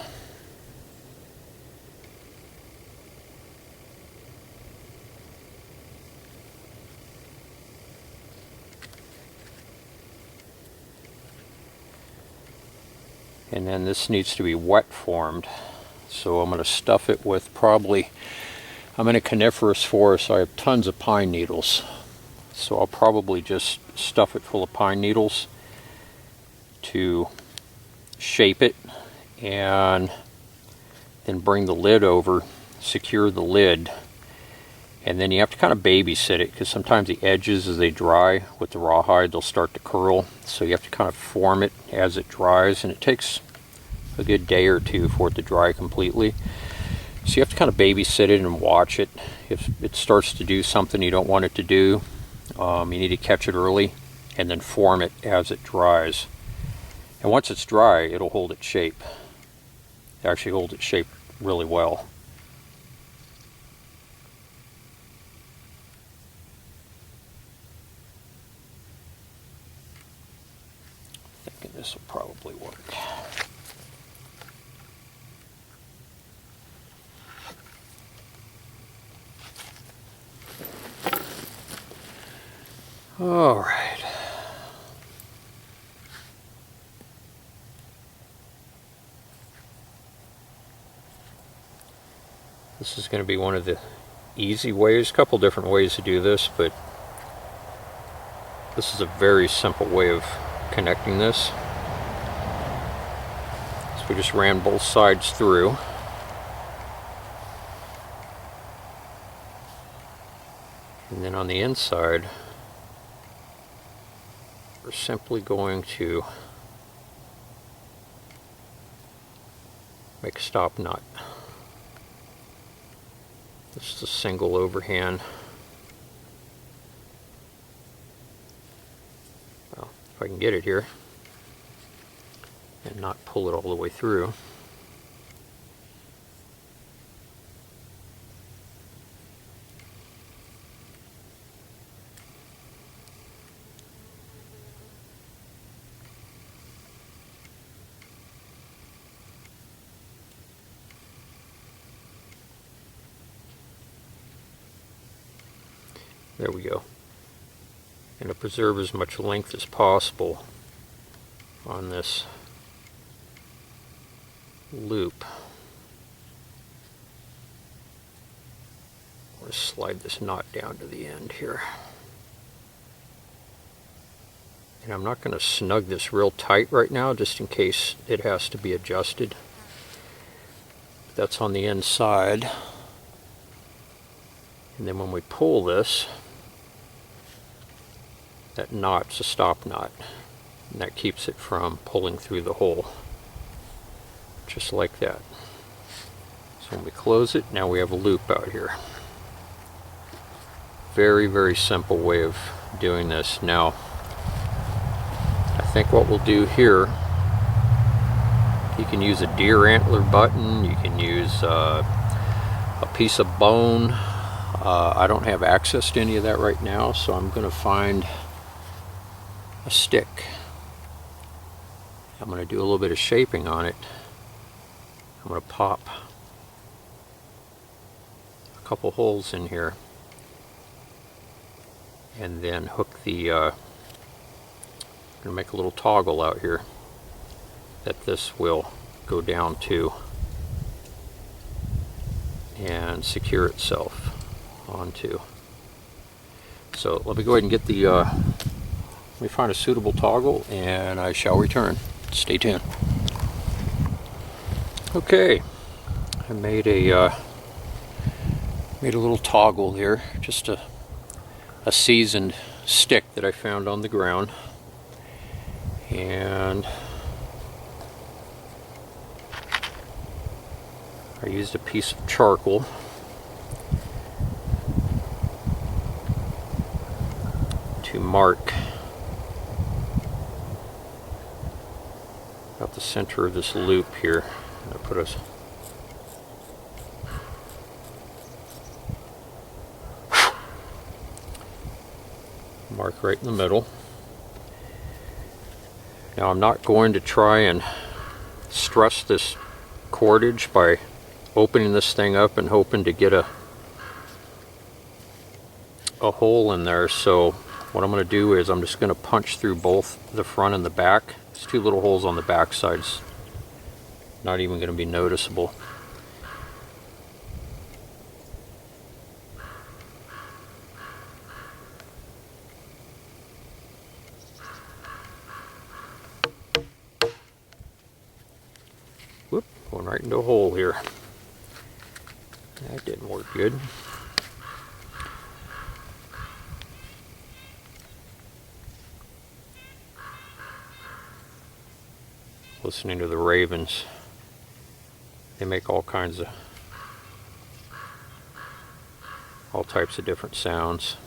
And then this needs to be wet formed, so I'm going to stuff it with probably, I'm in a coniferous forest, so I have tons of pine needles, so I'll probably just stuff it full of pine needles to shape it, and then bring the lid over, secure the lid, and then you have to kind of babysit it, because sometimes the edges, as they dry with the rawhide, they'll start to curl, so you have to kind of form it as it dries, and it takes a good day or two for it to dry completely. So you have to kind of babysit it and watch it. If it starts to do something you don't want it to do, you need to catch it early and then form it as it dries. And once it's dry, it'll hold its shape. It actually holds its shape really well. Thinking this will probably work. All right. This is going to be one of the easy ways. A couple different ways to do this, but this is a very simple way of connecting this. So we just ran both sides through. And then on the inside, we're simply going to make a stop knot. This is a single overhand. Well, if I can get it here and not pull it all the way through. There we go. And to preserve as much length as possible on this loop, I'll just slide this knot down to the end here. And I'm not going to snug this real tight right now, just in case it has to be adjusted. That's on the inside. And then when we pull this, that knot's a stop knot, and that keeps it from pulling through the hole, just like that. So when we close it, now we have a loop out here. Very, very simple way of doing this. Now, I think what we'll do here, you can use a deer antler button, you can use a piece of bone. I don't have access to any of that right now, so I'm going to find a stick. I'm going to do a little bit of shaping on it. I'm going to pop a couple holes in here and then hook the I'm going to make a little toggle out here that this will go down to and secure itself onto. So let me go ahead and get the let me find a suitable toggle and I shall return. Stay tuned. Okay, I made a little toggle here, just a seasoned stick that I found on the ground, and I used a piece of charcoal to mark about the center of this loop here. I put a mark right in the middle. Now I'm not going to try and stress this cordage by opening this thing up and hoping to get a hole in there. So what I'm going to do is I'm just going to punch through both the front and the back. There's two little holes on the back sides, not even going to be noticeable. Whoop, going right into a hole here. That didn't work good. Listening to the ravens, they make all types of different sounds.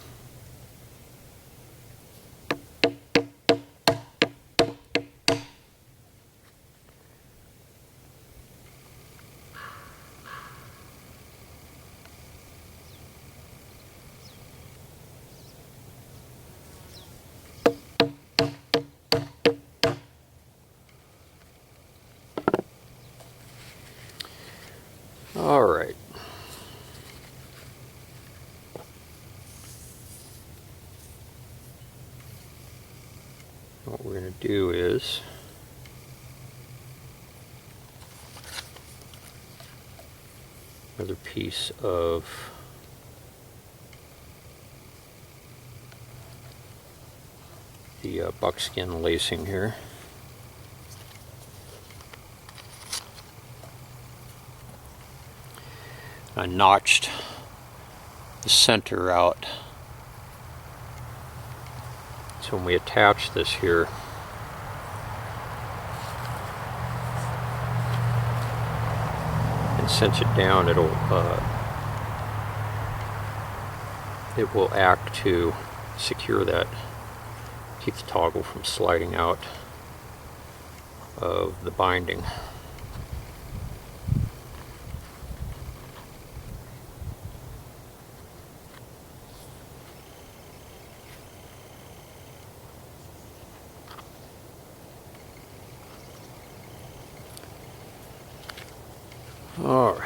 All right. What we're going to do is another piece of the buckskin lacing here. I notched the center out, so when we attach this here, and cinch it down, it will act to secure that, keep the toggle from sliding out of the binding. All right.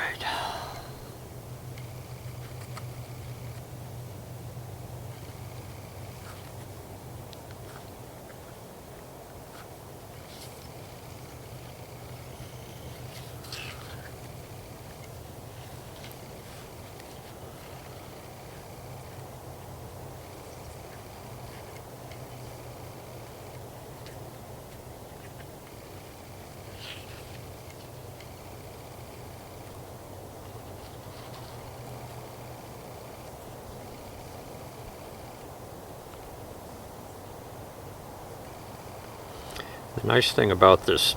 The nice thing about this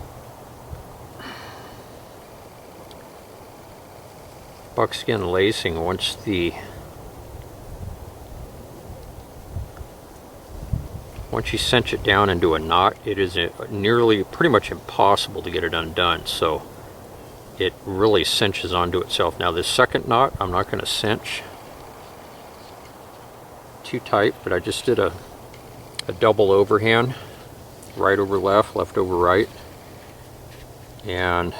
buckskin lacing, once you cinch it down into a knot, it is nearly pretty much impossible to get it undone, so it really cinches onto itself. Now this second knot I'm not going to cinch too tight, but I just did a double overhand, right over left, left over right, and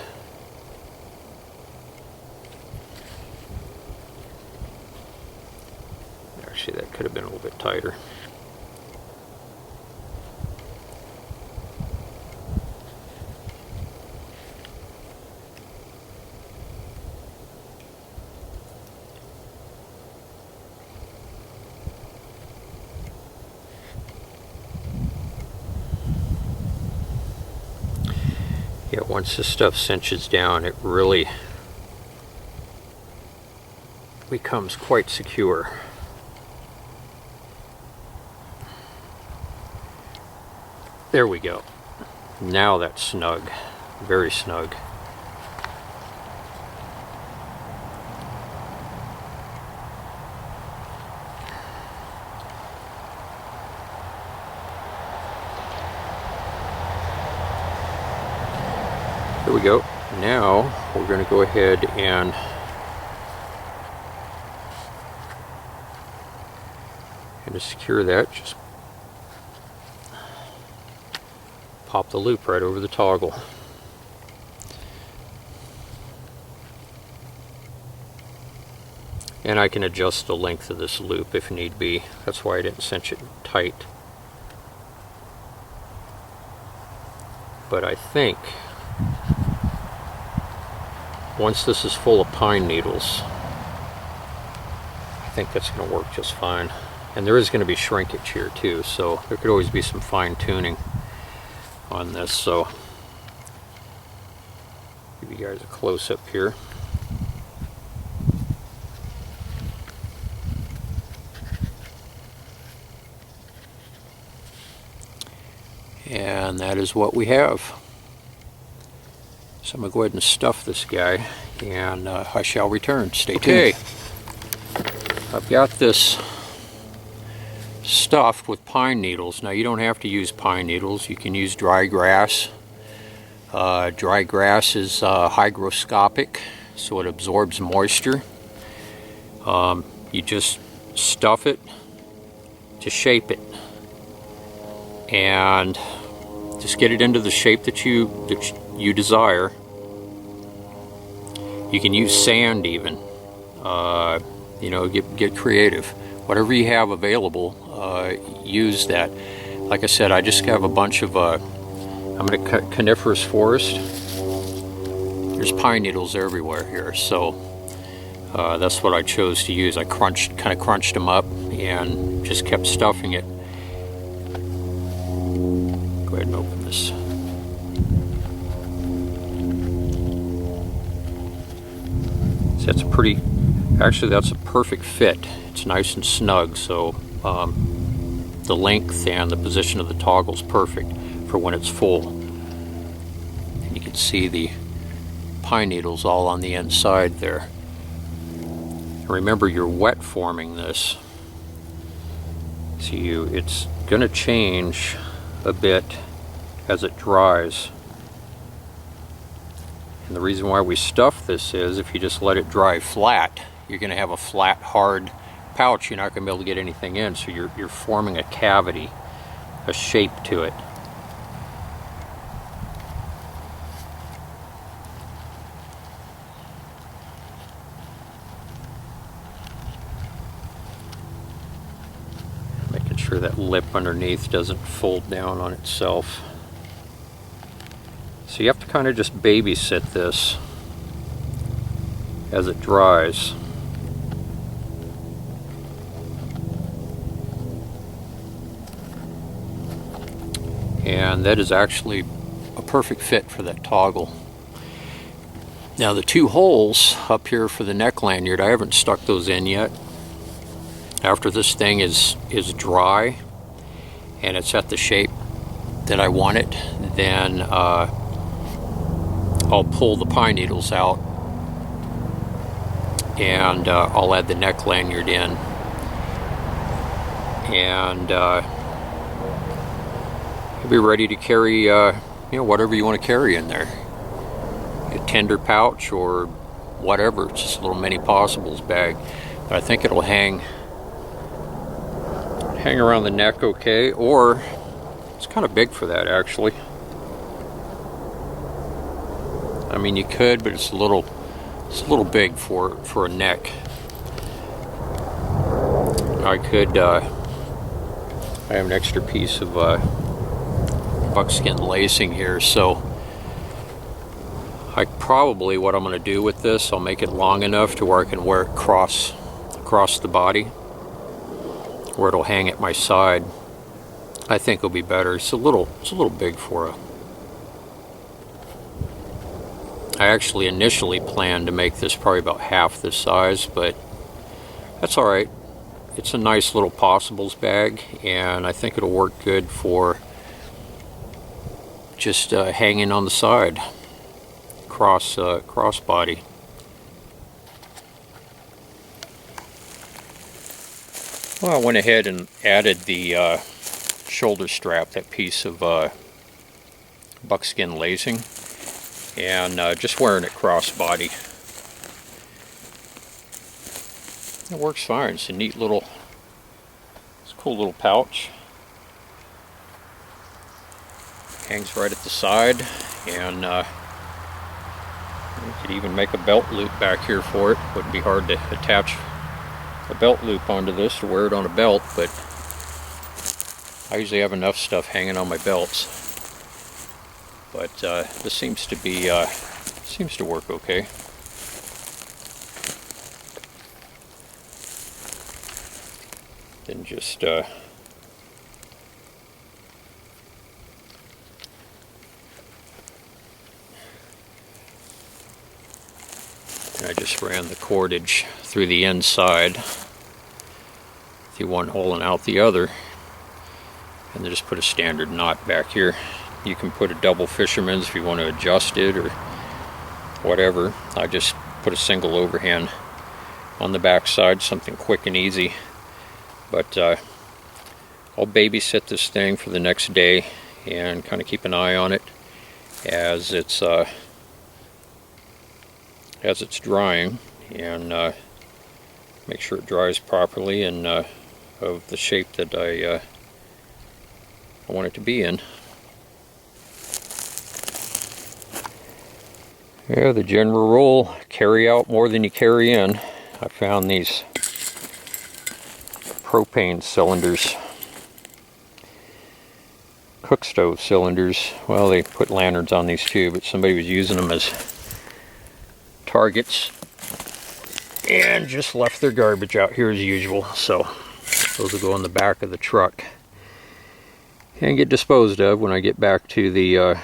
actually that could have been a little bit tighter. Yeah, once this stuff cinches down, it really becomes quite secure. There we go. Now that's snug, very snug. There we go. Now we're going to go ahead and to secure that, just pop the loop right over the toggle. And I can adjust the length of this loop if need be. That's why I didn't cinch it tight. But I think once this is full of pine needles, I think that's going to work just fine. And there is going to be shrinkage here too, so there could always be some fine tuning on this. So give you guys a close up here. And that is what we have. So I'm going to go ahead and stuff this guy, and I shall return. Stay tuned. Okay, I've got this stuffed with pine needles. Now you don't have to use pine needles. You can use dry grass. Dry grass is hygroscopic, so it absorbs moisture. You just stuff it to shape it, and just get it into the shape that you desire. You can use sand even. You know, get creative. Whatever you have available, use that. Like I said, I just have a bunch of, I'm in a coniferous forest. There's pine needles everywhere here, so that's what I chose to use. I kind of crunched them up and just kept stuffing it. Go ahead and open this. So that's that's a perfect fit. It's nice and snug, so the length and the position of the toggle is perfect for when it's full. And you can see the pine needles all on the inside there. Remember, you're wet forming this. See, it's going to change a bit as it dries. And the reason why we stuff this is if you just let it dry flat, you're going to have a flat, hard pouch. You're not going to be able to get anything in, so you're forming a cavity, a shape to it. Making sure that lip underneath doesn't fold down on itself. So you have to kind of just babysit this as it dries. And that is actually a perfect fit for that toggle. Now the two holes up here for the neck lanyard, I haven't stuck those in yet. After this thing is dry and it's at the shape that I want it, then I'll pull the pine needles out and I'll add the neck lanyard in, and you'll be ready to carry whatever you want to carry in there. A tinder pouch or whatever. It's just a little mini possibles bag. But I think it'll hang around the neck okay, or it's kind of big for that actually. I mean, you could, but it's a little big for a neck. I could I have an extra piece of buckskin lacing here, so what I'm going to do with this, I'll make it long enough to where I can wear it across the body, where it'll hang at my side. I think it'll be better. It's a little big for a. I actually initially planned to make this probably about half this size, but that's all right. It's a nice little possibles bag, and I think it'll work good for just hanging on the side, cross body. Well, I went ahead and added the shoulder strap, that piece of buckskin lacing, and just wearing it cross body. It works fine. It's a neat little, it's a cool little pouch. Hangs right at the side, and you could even make a belt loop back here for it. Wouldn't be hard to attach a belt loop onto this or wear it on a belt, but I usually have enough stuff hanging on my belts. But this seems to work okay. Then just I just ran the cordage through the inside, through one hole and out the other, and then just put a standard knot back here. You can put a double fisherman's if you want to adjust it or whatever. I just put a single overhand on the back side, something quick and easy. But I'll babysit this thing for the next day and kind of keep an eye on it as it's drying, and make sure it dries properly and of the shape that I want it to be in. Yeah, the general rule, carry out more than you carry in. I found these propane cylinders cook stove cylinders. Well, they put lanterns on these too, but somebody was using them as targets and just left their garbage out here as usual. So those will go in the back of the truck and get disposed of when I get back to the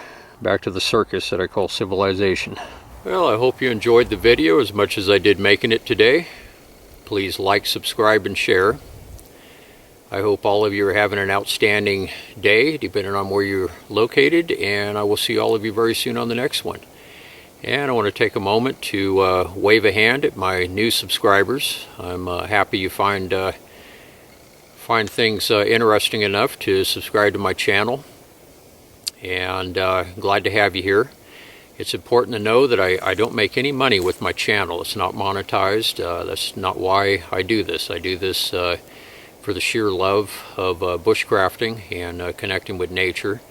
circus that I call civilization. Well, I hope you enjoyed the video as much as I did making it today. Please like, subscribe, and share. I hope all of you are having an outstanding day, depending on where you're located, and I will see all of you very soon on the next one. And I want to take a moment to wave a hand at my new subscribers. I'm happy you find things interesting enough to subscribe to my channel, and glad to have you here. It's important to know that I don't make any money with my channel. It's not monetized. That's not why I do this. I do this for the sheer love of bushcrafting and connecting with nature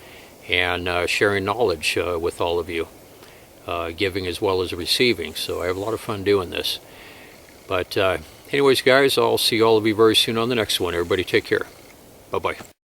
and sharing knowledge with all of you, giving as well as receiving. So I have a lot of fun doing this. But anyways, guys, I'll see all of you very soon on the next one. Everybody take care. Bye-bye.